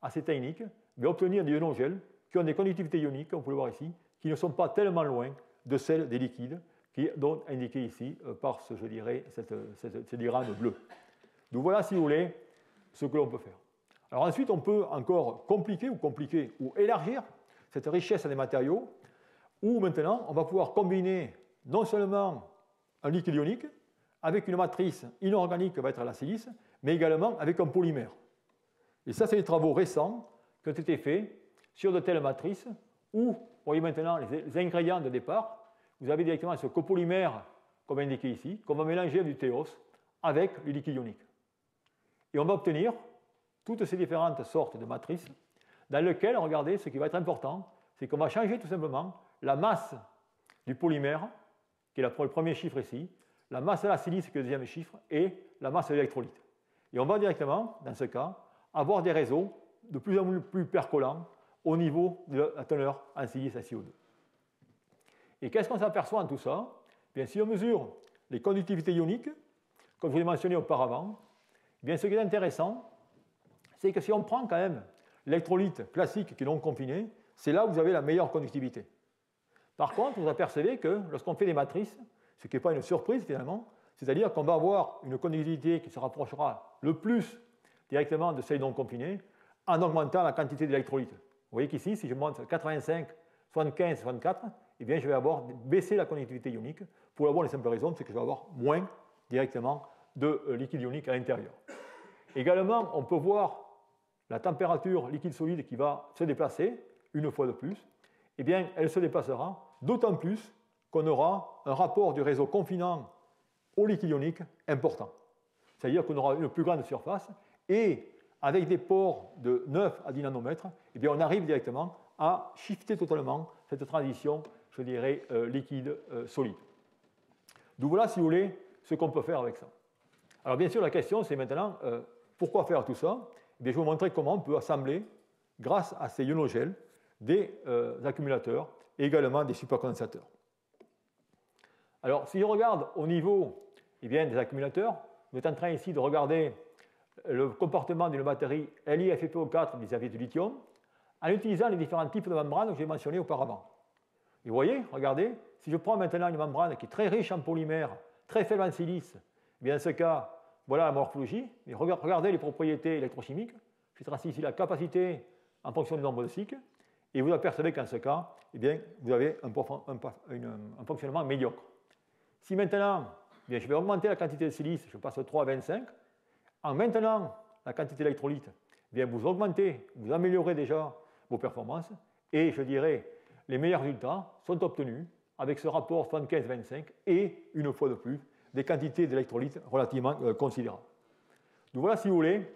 à ces techniques, obtenir des ionogels qui ont des conductivités ioniques, on peut le voir ici, qui ne sont pas tellement loin de celles des liquides, qui sont indiquées ici par ce, je dirais, ces diagrammes bleus. Donc voilà, si vous voulez, ce que l'on peut faire. Alors ensuite, on peut encore compliquer ou élargir cette richesse des matériaux, où maintenant, on va pouvoir combiner non seulement un liquide ionique avec une matrice inorganique qui va être la silice, mais également avec un polymère. Et ça, c'est des travaux récents qui ont été faits sur de telles matrices où, vous voyez maintenant les ingrédients de départ, vous avez directement ce copolymère, comme indiqué ici, qu'on va mélanger du théos avec le liquide ionique. Et on va obtenir toutes ces différentes sortes de matrices dans lesquelles, regardez, ce qui va être important, c'est qu'on va changer tout simplement la masse du polymère, qui est le premier chiffre ici, la masse de la silice, qui est le deuxième chiffre, et la masse de l'électrolyte. Et on va directement, dans ce cas, avoir des réseaux de plus en plus percolants au niveau de la teneur en silice à CO2. Et qu'est-ce qu'on s'aperçoit en tout ça? Bien, si on mesure les conductivités ioniques, comme je l'ai mentionné auparavant, bien, ce qui est intéressant, c'est que si on prend quand même l'électrolyte classique qui est non confiné, c'est là où vous avez la meilleure conductivité. Par contre, vous apercevez que lorsqu'on fait des matrices, ce qui n'est pas une surprise finalement, c'est-à-dire qu'on va avoir une conductivité qui se rapprochera le plus directement de celle non confinée en augmentant la quantité d'électrolyte. Vous voyez qu'ici, si je monte 85, 75, 64, eh bien, je vais avoir baissé la conductivité ionique pour la bonne et simple raison, c'est que je vais avoir moins directement de liquide ionique à l'intérieur. Également, on peut voir la température liquide-solide qui va se déplacer une fois de plus. Eh bien, elle se déplacera d'autant plus qu'on aura un rapport du réseau confinant au liquide ionique important. C'est-à-dire qu'on aura une plus grande surface et avec des pores de 9 à 10 nanomètres, eh bien, on arrive directement à shifter totalement cette transition, je dirais, liquide-solide. Donc voilà, si vous voulez, ce qu'on peut faire avec ça. Alors bien sûr, la question, c'est maintenant, pourquoi faire tout ça? Eh bien, je vais vous montrer comment on peut assembler, grâce à ces ionogels, des accumulateurs et également des supercondensateurs. Alors, si je regarde au niveau des accumulateurs, vous êtes en train ici de regarder le comportement d'une batterie LiFePO4 vis-à-vis du lithium en utilisant les différents types de membranes que j'ai mentionnés auparavant. Et vous voyez, regardez, si je prends maintenant une membrane qui est très riche en polymère, très faible en silice, eh bien dans ce cas, voilà la morphologie. Et regardez les propriétés électrochimiques. Je trace ici la capacité en fonction du nombre de cycles. Et vous apercevez qu'en ce cas, eh bien, vous avez un fonctionnement médiocre. Si maintenant, eh bien, je vais augmenter la quantité de silice, je passe de 3 à 25, en maintenant la quantité d'électrolyte, eh bien, vous augmentez, vous améliorez déjà vos performances, et je dirais, les meilleurs résultats sont obtenus avec ce rapport 75-25 et, une fois de plus, des quantités d'électrolytes relativement considérables. Donc voilà, si vous voulez,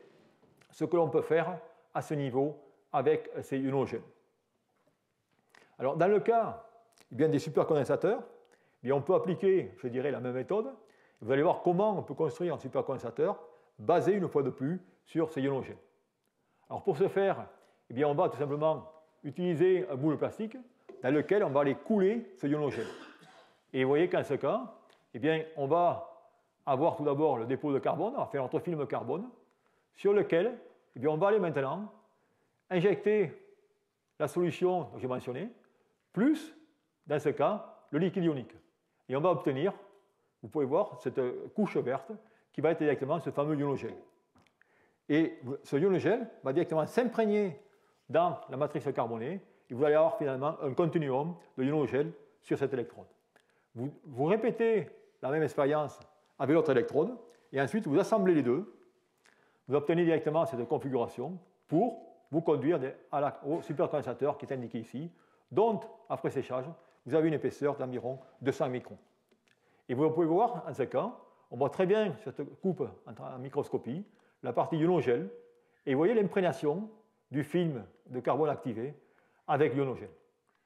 ce que l'on peut faire à ce niveau avec ces ionogels. Alors, dans le cas des supercondensateurs, on peut appliquer, je dirais, la même méthode. Vous allez voir comment on peut construire un supercondensateur basé, une fois de plus, sur ces ionogels. Alors, pour ce faire, on va tout simplement utiliser un moule plastique dans lequel on va aller couler ce ionogel. Et vous voyez qu'en ce cas, on va avoir tout d'abord le dépôt de carbone, on va faire notre film carbone, sur lequel on va aller maintenant injecter la solution que j'ai mentionnée, plus, dans ce cas, le liquide ionique. Et on va obtenir, vous pouvez voir, cette couche verte qui va être directement ce fameux ionogel. Et ce ionogel va directement s'imprégner dans la matrice carbonée et vous allez avoir finalement un continuum de ionogel sur cet électrode. Vous répétez la même expérience avec l'autre électrode et ensuite vous assemblez les deux. Vous obtenez directement cette configuration pour vous conduire au supercondensateur qui est indiqué ici, dont, après séchage, vous avez une épaisseur d'environ 200 microns. Et vous pouvez voir, en ce cas, on voit très bien cette coupe en microscopie, la partie ionogel, et vous voyez l'imprégnation du film de carbone activé avec l'ionogel.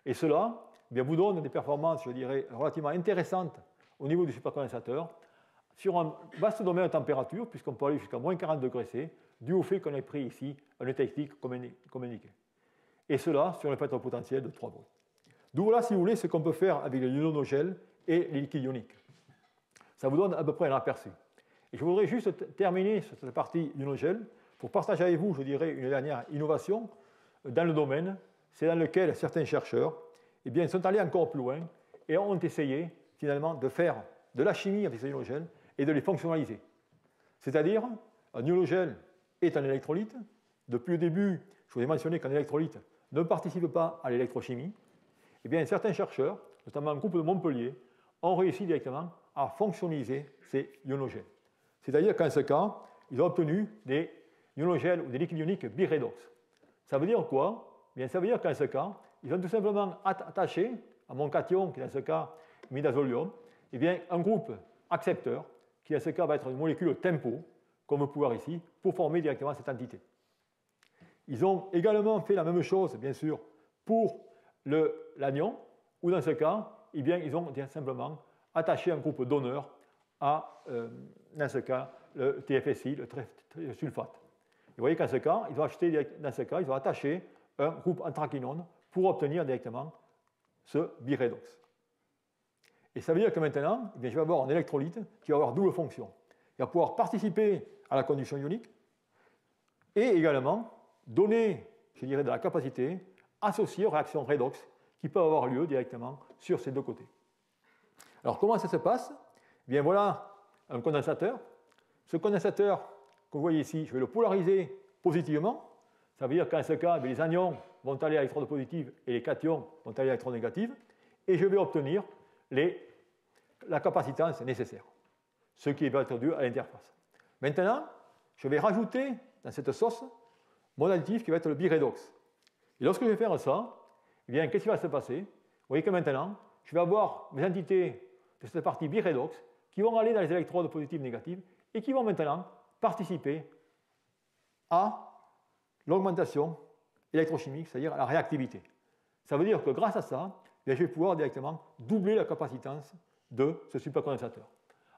Et cela vous donne des performances, je dirais, relativement intéressantes au niveau du supercondensateur sur un vaste domaine de température, puisqu'on peut aller jusqu'à moins 40 degrés C, dû au fait qu'on ait pris ici une technique comme indiqué. Et cela sur le spectre potentiel de 3 volts. D'où voilà, si vous voulez, ce qu'on peut faire avec les ionogels et les liquides ioniques. Ça vous donne à peu près un aperçu. Et je voudrais juste terminer sur cette partie ionogel pour partager avec vous, je dirais, une dernière innovation dans le domaine, c'est dans lequel certains chercheurs eh bien, sont allés encore plus loin et ont essayé finalement de faire de la chimie avec ces ionogels et de les fonctionnaliser. C'est-à-dire, un ionogel est un électrolyte. Depuis le début, je vous ai mentionné qu'un électrolyte ne participe pas à l'électrochimie. Eh bien, certains chercheurs, notamment un groupe de Montpellier, ont réussi directement à fonctionnaliser ces ionogènes. C'est-à-dire qu'en ce cas, ils ont obtenu des ionogènes ou des liquides ioniques biredox. Ça veut dire quoi? Bien, ça veut dire qu'en ce cas, ils ont tout simplement attaché à mon cation, qui dans ce cas imidazolium, eh bien, un groupe accepteur, qui dans ce cas va être une molécule tempo, comme vous pouvez voir ici, pour former directement cette entité. Ils ont également fait la même chose, bien sûr, pour l'anion, où dans ce cas, eh bien, ils ont simplement attaché un groupe donneur à, dans ce cas, le TFSI, le sulfate. Vous voyez qu'en ce cas, ils ont attaché un groupe anthraquinone pour obtenir directement ce biredox. Et ça veut dire que maintenant, eh bien, je vais avoir un électrolyte qui va avoir double fonction. Il va pouvoir participer à la conduction ionique et également donner, je dirais, de la capacité associée aux réactions redox qui peuvent avoir lieu directement sur ces deux côtés. Alors, comment ça se passe? Eh bien, voilà un condensateur. Ce condensateur que vous voyez ici, je vais le polariser positivement. Ça veut dire qu'en ce cas, les anions vont aller à l'électrode positive et les cations vont aller à l'électrode négative. Et je vais obtenir la capacitance nécessaire, ce qui va être dû à l'interface. Maintenant, je vais rajouter dans cette sauce mon additif qui va être le biredox. Et lorsque je vais faire ça, eh bien, qu'est-ce qui va se passer? Vous voyez que maintenant, je vais avoir mes entités de cette partie biredox qui vont aller dans les électrodes positives et négatives et qui vont maintenant participer à l'augmentation électrochimique, c'est-à-dire à la réactivité. Ça veut dire que grâce à ça, je vais pouvoir directement doubler la capacitance de ce supercondensateur.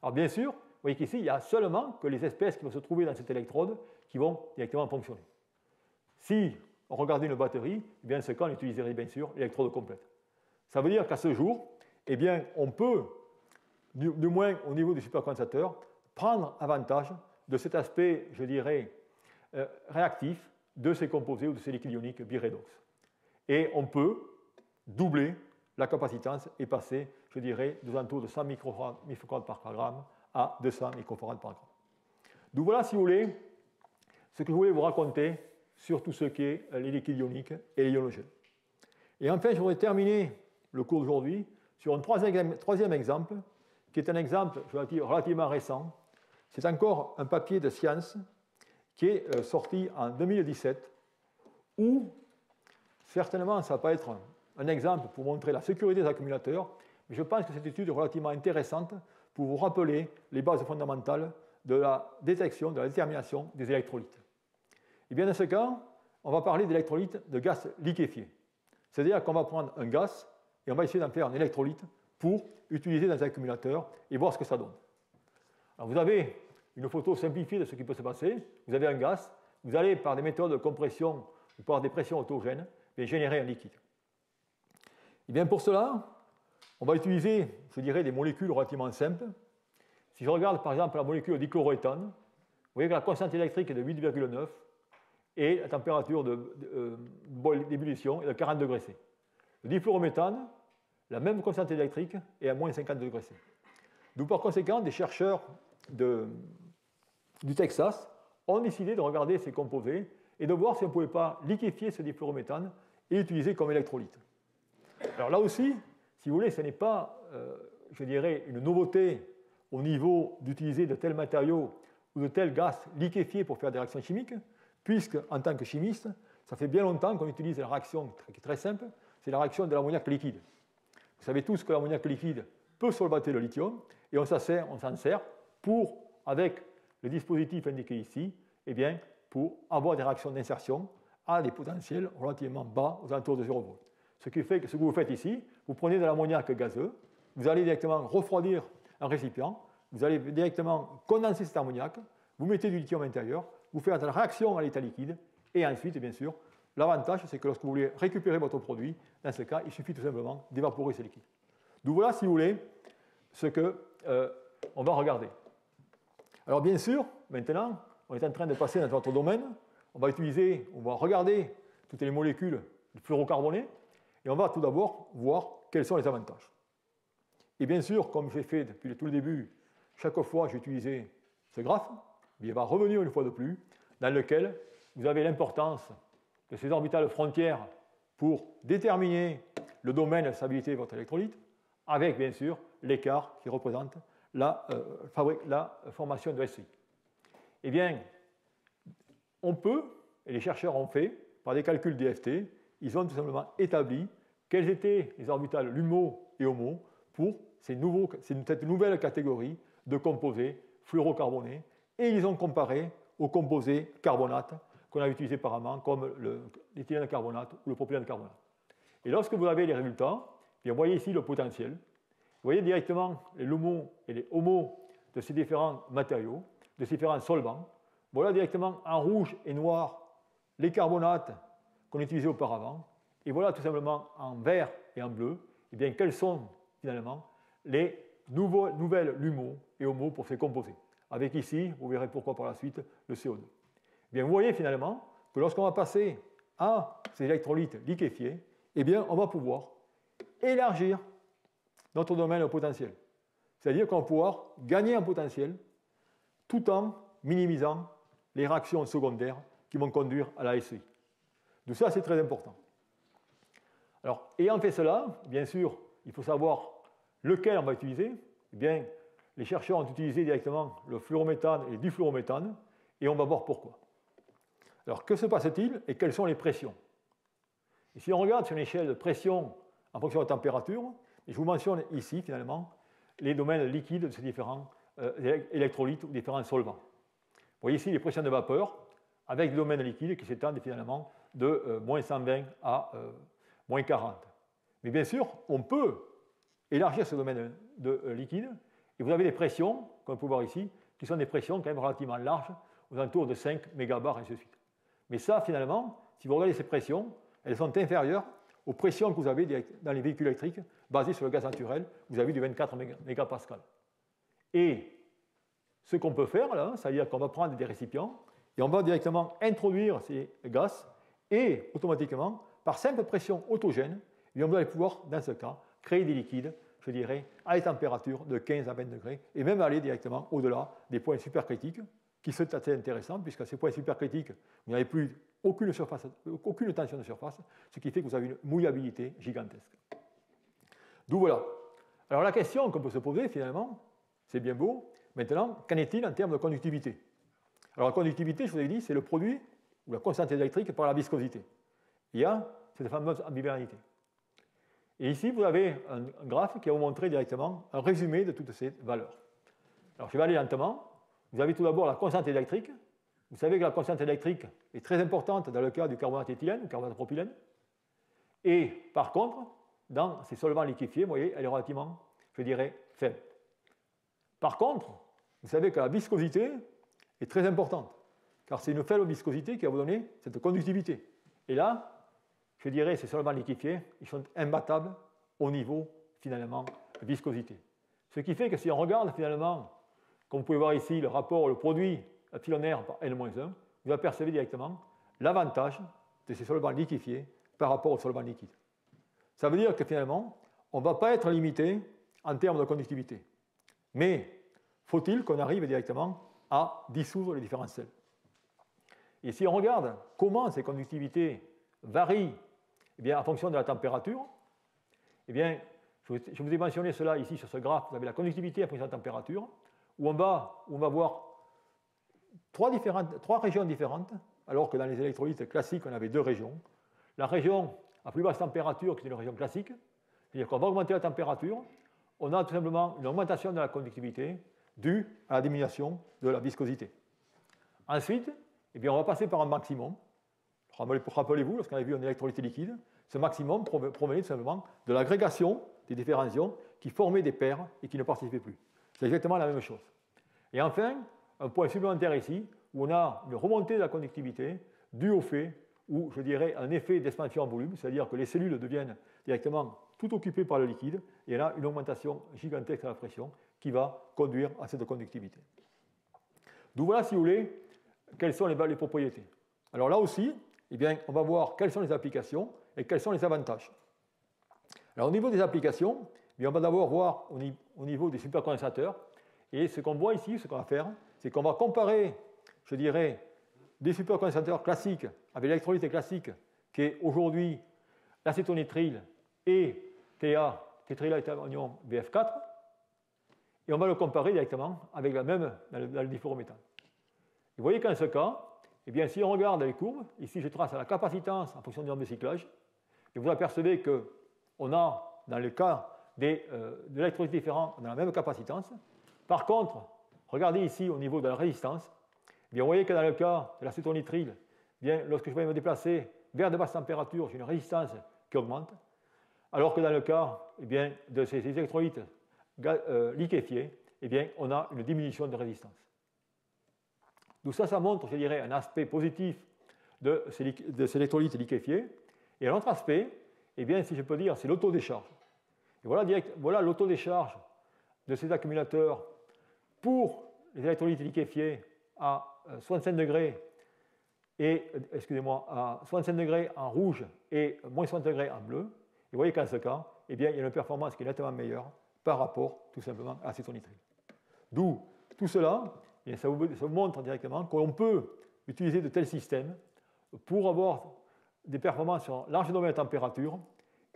Alors bien sûr, vous voyez qu'ici, il n'y a seulement que les espèces qui vont se trouver dans cette électrode qui vont directement fonctionner. Si on regardait une batterie, eh bien, dans ce cas, on utiliserait bien sûr l'électrode complète. Ça veut dire qu'à ce jour, eh bien, on peut, du moins au niveau du supercondensateur, prendre avantage de cet aspect, je dirais, réactif de ces composés ou de ces liquides ioniques biredox. Et on peut doubler la capacitance et passer, je dirais, aux alentours de 100 microfarads par gramme à 200 microfarads par gramme. Donc voilà, si vous voulez, ce que je voulais vous raconter sur tout ce qui est les liquides ioniques et les ionogènes. Et enfin, je voudrais terminer le cours d'aujourd'hui sur un troisième exemple, qui est un exemple relativement récent. C'est encore un papier de Science qui est sorti en 2017, où certainement ça ne va pas être un exemple pour montrer la sécurité des accumulateurs, mais je pense que cette étude est relativement intéressante pour vous rappeler les bases fondamentales de la détection, de la détermination des électrolytes. Et bien dans ce cas, on va parler d'électrolytes de gaz liquéfiés. C'est-à-dire qu'on va prendre un gaz et on va essayer d'en faire un électrolyte pour utiliser dans un accumulateur et voir ce que ça donne. Alors vous avez une photo simplifiée de ce qui peut se passer. Vous avez un gaz, vous allez par des méthodes de compression ou par des pressions autogènes générer un liquide. Et bien pour cela, on va utiliser, je dirais, des molécules relativement simples. Si je regarde par exemple la molécule dichloroéthane, vous voyez que la constante électrique est de 8,9 et la température d'ébullition est de 40 degrés C. Le difluorométhane, la même constante électrique est à moins 50 degrés C. Donc par conséquent, des chercheurs du Texas ont décidé de regarder ces composés et de voir si on ne pouvait pas liquéfier ce difluorométhane et l'utiliser comme électrolyte. Alors là aussi, si vous voulez, ce n'est pas, je dirais, une nouveauté au niveau d'utiliser de tels matériaux ou de tels gaz liquéfiés pour faire des réactions chimiques, puisque, en tant que chimiste, ça fait bien longtemps qu'on utilise la réaction qui est très simple, c'est la réaction de l'ammoniac liquide. Vous savez tous que l'ammoniac liquide peut solvater le lithium, et on s'en sert pour, avec le dispositif indiqué ici, eh bien, pour avoir des réactions d'insertion à des potentiels relativement bas, aux alentours de 0 volts. Ce qui fait que ce que vous faites ici, vous prenez de l'ammoniac gazeux, vous allez directement refroidir un récipient, vous allez directement condenser cet ammoniac, vous mettez du lithium à l'intérieur, vous faites la réaction à l'état liquide, et ensuite, bien sûr, l'avantage, c'est que lorsque vous voulez récupérer votre produit, dans ce cas, il suffit tout simplement d'évaporer ce liquide. Donc voilà, si vous voulez, ce que on va regarder. Alors bien sûr, maintenant, on est en train de passer dans notre domaine. On va regarder toutes les molécules de fluorocarboné et on va tout d'abord voir quels sont les avantages. Et bien sûr, comme j'ai fait depuis tout le début, chaque fois que j'ai utilisé ce graphe, il va revenir une fois de plus, dans lequel vous avez l'importance de ces orbitales frontières pour déterminer le domaine de stabilité de votre électrolyte, avec bien sûr l'écart qui représente la formation de SI. Eh bien, on peut, et les chercheurs ont fait, par des calculs DFT, ils ont tout simplement établi quelles étaient les orbitales LUMO et HOMO pour cette nouvelle catégorie de composés fluorocarbonés, et ils ont comparé aux composés carbonates qu'on a utilisés auparavant, comme l'éthylène carbonate ou le propylène carbonate. Et lorsque vous avez les résultats, vous voyez ici le potentiel. Vous voyez directement les LUMO et les HOMO de ces différents matériaux, de ces différents solvants. Voilà directement en rouge et noir les carbonates qu'on utilisait auparavant. Et voilà tout simplement en vert et en bleu, eh bien, quels sont finalement les nouvelles LUMO et HOMO pour ces composés. Avec ici, vous verrez pourquoi par la suite, le CO2. Eh bien, vous voyez finalement que lorsqu'on va passer à ces électrolytes liquéfiés, eh bien, on va pouvoir élargir notre domaine au potentiel. C'est-à-dire qu'on va pouvoir gagner en potentiel tout en minimisant les réactions secondaires qui vont conduire à la SI. Donc ça, c'est très important. Alors, ayant fait cela, bien sûr, il faut savoir lequel on va utiliser. Eh bien, les chercheurs ont utilisé directement le fluorométhane et le difluorométhane, et on va voir pourquoi. Alors, que se passe-t-il et quelles sont les pressions? Et si on regarde sur une échelle de pression en fonction de la température, et je vous mentionne ici, finalement, les domaines liquides de ces différents électrolytes ou différents solvants. Vous voyez ici les pressions de vapeur avec des domaines liquides qui s'étendent finalement de moins 120 à moins 40. Mais bien sûr, on peut élargir ce domaine de liquide et vous avez des pressions, comme vous pouvez voir ici, qui sont des pressions quand même relativement larges, aux alentours de 5 mégabars et ainsi de suite. Mais ça, finalement, si vous regardez ces pressions, elles sont inférieures aux pressions que vous avez dans les véhicules électriques basés sur le gaz naturel, vous avez du 24 mégapascales. Et ce qu'on peut faire là, c'est-à-dire qu'on va prendre des récipients et on va directement introduire ces gaz et automatiquement, par simple pression autogène, on va pouvoir, dans ce cas, créer des liquides, je dirais, à des températures de 15 à 20 degrés et même aller directement au-delà des points supercritiques qui sont assez intéressants puisqu'à ces points supercritiques, vous n'avez plus aucune tension de surface, ce qui fait que vous avez une mouillabilité gigantesque. D'où voilà. Alors la question qu'on peut se poser finalement, c'est bien beau, maintenant, qu'en est-il en termes de conductivité? Alors la conductivité, je vous ai dit, c'est le produit ou la constante électrique par la viscosité. Il y a cette fameuse ambivariété. Et ici, vous avez un graphe qui va vous montrer directement un résumé de toutes ces valeurs. Alors je vais aller lentement. Vous avez tout d'abord la constante électrique. Vous savez que la constante électrique est très importante dans le cas du carbonate éthylène ou carbonate propylène. Et par contre, dans ces solvants liquéfiés, vous voyez, elle est relativement, je dirais, faible. Par contre, vous savez que la viscosité est très importante, car c'est une faible viscosité qui va vous donner cette conductivité. Et là, je dirais, ces solvants liquéfiés, ils sont imbattables au niveau, finalement, de viscosité. Ce qui fait que si on regarde, finalement, comme vous pouvez voir ici, le rapport, le produit epsilonaire par N-1, vous apercevez directement l'avantage de ces solvants liquéfiés par rapport aux solvants liquides. Ça veut dire que finalement, on ne va pas être limité en termes de conductivité. Mais faut-il qu'on arrive directement à dissoudre les différents sels? Et si on regarde comment ces conductivités varient eh bien, en fonction de la température, eh bien, je vous ai mentionné cela ici sur ce graphe. Vous avez la conductivité en fonction de la température, où on va voir trois régions différentes, alors que dans les électrolytes classiques, on avait deux régions. La région à plus basse température, qui est une région classique, c'est-à-dire qu'on va augmenter la température, on a tout simplement une augmentation de la conductivité due à la diminution de la viscosité. Ensuite, eh bien, on va passer par un maximum. Rappelez-vous, lorsqu'on avait vu un électrolyte liquide, ce maximum provenait tout simplement de l'agrégation des différents ions qui formaient des paires et qui ne participaient plus. C'est exactement la même chose. Et enfin, un point supplémentaire ici, où on a une remontée de la conductivité due au fait, ou je dirais un effet d'expansion en volume, c'est-à-dire que les cellules deviennent directement tout occupé par le liquide, et il y a une augmentation gigantesque de la pression qui va conduire à cette conductivité. Donc voilà, si vous voulez, quelles sont les propriétés. Alors là aussi, eh bien, on va voir quelles sont les applications et quels sont les avantages. Alors au niveau des applications, eh bien, on va d'abord voir au niveau des supercondensateurs. Et ce qu'on voit ici, ce qu'on va faire, c'est qu'on va comparer, je dirais, des supercondensateurs classiques avec l'électrolyte classique, qui est aujourd'hui l'acétonitrile et TA, tétrylaméthanium BF4, et on va le comparer directement avec la même dans le difluorométhane. Vous voyez qu'en ce cas, eh bien, si on regarde les courbes, ici je trace la capacitance en fonction du nombre de cyclages, et vous apercevez qu'on a, dans le cas de l'électrolyte différent, on a la même capacitance. Par contre, regardez ici au niveau de la résistance, eh bien, vous voyez que dans le cas de l'acétonitrile, eh bien, lorsque je vais me déplacer vers de basses températures, j'ai une résistance qui augmente, alors que dans le cas eh bien, de ces électrolytes liquéfiés, eh bien, on a une diminution de résistance. Donc ça montre, je dirais, un aspect positif de ces électrolytes liquéfiés. Et un autre aspect, eh bien, si je peux dire, c'est l'autodécharge. Et voilà l'autodécharge de ces accumulateurs pour les électrolytes liquéfiés à 65 degrés à 65 degrés en rouge et moins 60 degrés en bleu. Et vous voyez qu'en ce cas, eh bien, il y a une performance qui est nettement meilleure par rapport tout simplement à l'acétonitrile. D'où tout cela, eh bien, ça vous montre directement qu'on peut utiliser de tels systèmes pour avoir des performances sur un large domaine de température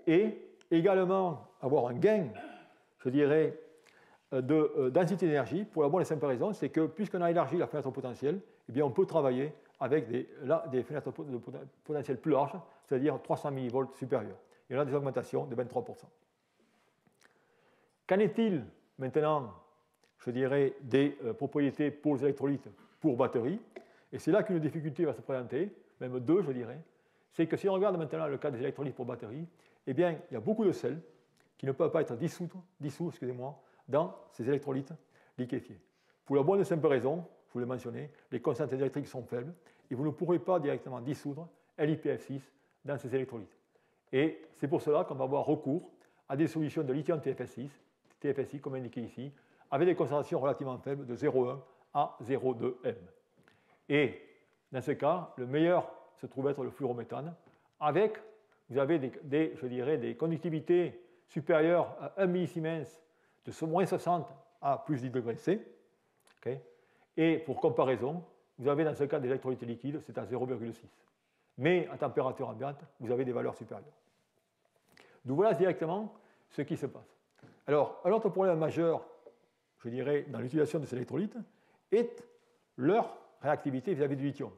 et également avoir un gain, je dirais, de densité d'énergie, pour la bonne et simple raison, c'est que puisqu'on a élargi la fenêtre potentielle, eh bien, on peut travailler avec des fenêtres potentielles plus larges, c'est-à-dire 300 mV supérieures. Et on a des augmentations de 23%. Qu'en est-il maintenant, je dirais, des propriétés pour les électrolytes pour batterie? Et c'est là qu'une difficulté va se présenter, même deux, je dirais. C'est que si on regarde maintenant le cas des électrolytes pour batterie, eh bien, il y a beaucoup de sels qui ne peuvent pas être dissous dans ces électrolytes liquéfiés. Pour la bonne et simple raison, je vous l'ai mentionné, les constantes électriques sont faibles et vous ne pourrez pas directement dissoudre LiPF6 dans ces électrolytes. Et c'est pour cela qu'on va avoir recours à des solutions de lithium TFSI, comme indiqué ici, avec des concentrations relativement faibles de 0,1 à 0,2 M. Et dans ce cas, le meilleur se trouve être le fluorométhane, avec, vous avez des conductivités supérieures à 1 millisiemens de moins 60 à plus 10 degrés C. Okay. Et pour comparaison, vous avez dans ce cas des électrolytes liquides, c'est à 0,6. Mais à température ambiante, vous avez des valeurs supérieures. Donc voilà directement ce qui se passe. Alors, un autre problème majeur, je dirais, dans l'utilisation de ces électrolytes, est leur réactivité vis-à-vis du lithium.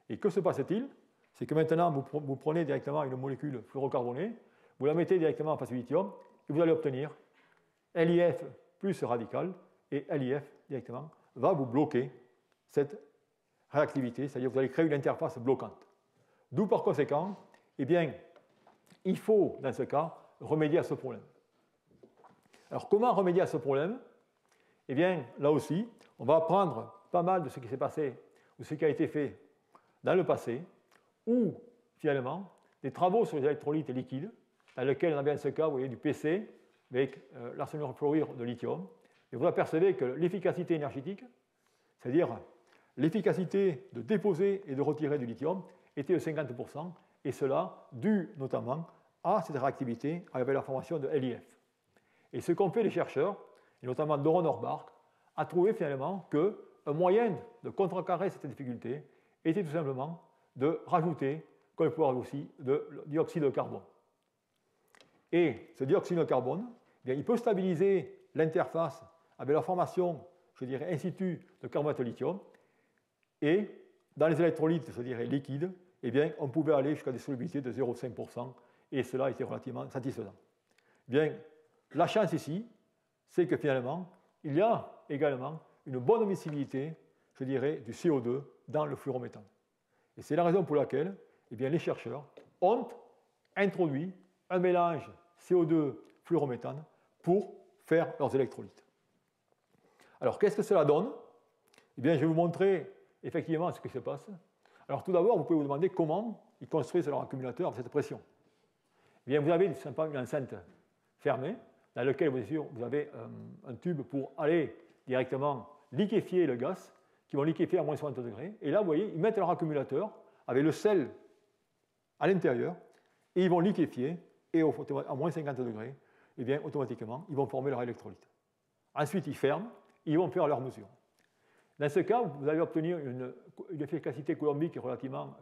Et que se passe-t-il? C'est que maintenant, vous prenez directement une molécule fluorocarbonée, vous la mettez directement en face du lithium, et vous allez obtenir LiF plus radical, et LiF directement va vous bloquer cette réactivité, c'est-à-dire que vous allez créer une interface bloquante. D'où par conséquent, eh bien, il faut, dans ce cas, remédier à ce problème. Alors, comment remédier à ce problème? Eh bien, là aussi, on va apprendre pas mal de ce qui s'est passé, ou ce qui a été fait dans le passé, ou, finalement, des travaux sur les électrolytes liquides, dans lesquels on a bien ce cas, vous voyez, du PC, avec l'arsénofluorure de lithium, et vous apercevez que l'efficacité énergétique, c'est-à-dire l'efficacité de déposer et de retirer du lithium, était de 50%, et cela dû notamment à cette réactivité avec la formation de LiF. Et ce qu'ont fait les chercheurs, et notamment Doron Orbach, a trouvé finalement qu'un moyen de contrecarrer cette difficulté était tout simplement de rajouter, comme le pouvoir aussi, de dioxyde de carbone. Et ce dioxyde de carbone, eh bien, il peut stabiliser l'interface avec la formation, je dirais, in situ de carbonate de lithium. Et dans les électrolytes, je dirais, liquides, eh bien, on pouvait aller jusqu'à des solubilités de 0,5%, et cela était relativement satisfaisant. Bien, la chance ici, c'est que finalement, il y a également une bonne miscibilité, je dirais, du CO2 dans le fluorométhane. Et c'est la raison pour laquelle eh bien, les chercheurs ont introduit un mélange CO2-fluorométhane pour faire leurs électrolytes. Alors, qu'est-ce que cela donne? Eh bien, je vais vous montrer effectivement ce qui se passe. Alors, tout d'abord, vous pouvez vous demander comment ils construisent leur accumulateur à cette pression. Eh bien, vous avez simplement une enceinte fermée dans laquelle, bien sûr, vous avez un tube pour aller directement liquéfier le gaz, qui vont liquéfier à moins 60 degrés. Et là, vous voyez, ils mettent leur accumulateur avec le sel à l'intérieur et ils vont liquéfier et à moins 50 degrés, et bien, automatiquement, ils vont former leur électrolyte. Ensuite, ils ferment et ils vont faire leurs mesures. Dans ce cas, vous allez obtenir une efficacité coulombique relativement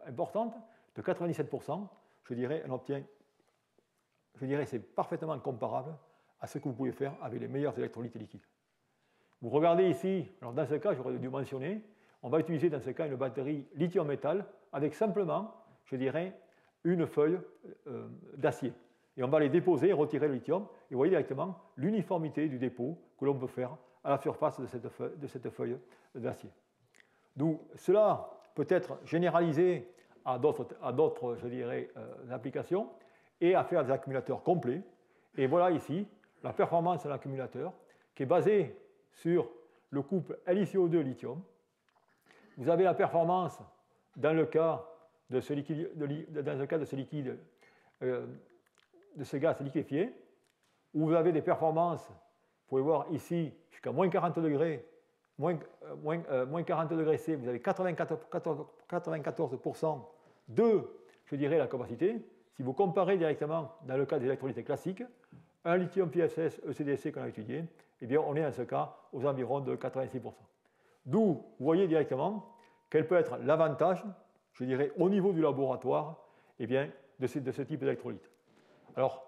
importante, de 97%. Je dirais, c'est parfaitement comparable à ce que vous pouvez faire avec les meilleurs électrolytes liquides. Vous regardez ici, alors dans ce cas, j'aurais dû mentionner, on va utiliser dans ce cas une batterie lithium-métal avec simplement, je dirais, une feuille d'acier. Et on va les déposer, retirer le lithium, et vous voyez directement l'uniformité du dépôt que l'on peut faire à la surface de cette feuille d'acier. Donc cela peut être généralisé à d'autres, je dirais, applications et à faire des accumulateurs complets. Et voilà ici la performance de l'accumulateur qui est basée sur le couple LiCO2-lithium. Vous avez la performance dans le cas de ce gaz liquéfié, où vous avez des performances, vous pouvez voir ici, jusqu'à moins 40 degrés, moins 40 degrés C, vous avez 94% de, je dirais, la capacité. Si vous comparez directement dans le cas des électrolytes classiques, un lithium PFS ECDC qu'on a étudié, eh bien, on est dans ce cas aux environs de 86%. D'où vous voyez directement quel peut être l'avantage, je dirais, au niveau du laboratoire, eh bien, de ce type d'électrolyte. Alors,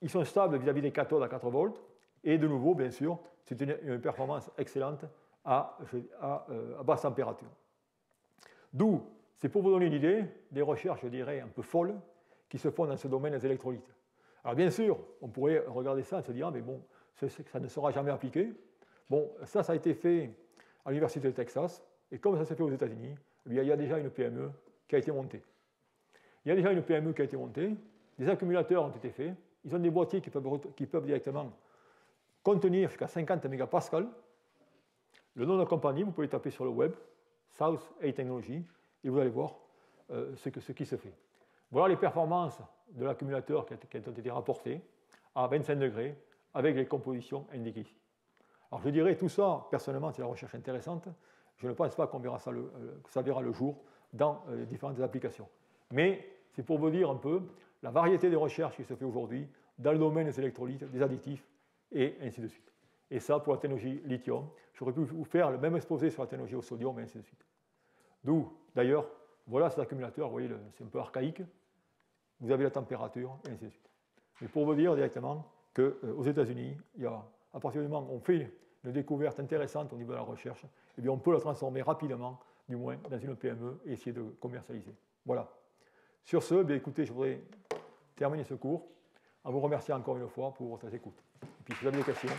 ils sont stables vis-à-vis des cathodes à 4 volts, et de nouveau, bien sûr, c'est une performance excellente à basse température. D'où, c'est pour vous donner une idée des recherches, je dirais, un peu folles qui se font dans ce domaine des électrolytes. Alors, bien sûr, on pourrait regarder ça et se dire, ah, mais bon, ça ne sera jamais appliqué. Bon, ça a été fait à l'Université de Texas, et comme ça s'est fait aux États-Unis, il y a déjà une PME qui a été montée. Des accumulateurs ont été faits, ils ont des boîtiers qui peuvent directement contenir jusqu'à 50 mégapascals. Le nom de la compagnie, vous pouvez taper sur le web, South A Technology, et vous allez voir ce qui se fait. Voilà les performances de l'accumulateur qui ont été rapportées à 25 degrés avec les compositions indiquées ici. Alors je dirais tout ça, personnellement, c'est la recherche intéressante. Je ne pense pas qu'on verra ça, que ça verra le jour dans les différentes applications. Mais c'est pour vous dire un peu la variété de recherches qui se fait aujourd'hui dans le domaine des électrolytes, des additifs, et ainsi de suite. Et ça, pour la technologie lithium, j'aurais pu vous faire le même exposé sur la technologie au sodium, et ainsi de suite. D'où, d'ailleurs, voilà cet accumulateur, vous voyez, c'est un peu archaïque. Vous avez la température, et ainsi de suite. Mais pour vous dire directement qu'aux États-Unis, à partir du moment où on fait une découverte intéressante au niveau de la recherche, eh bien on peut la transformer rapidement, du moins, dans une PME et essayer de commercialiser. Voilà. Sur ce, bien, écoutez, je voudrais terminer ce cours en vous remerciant encore une fois pour votre écoute. Et puis, si vous avez des questions.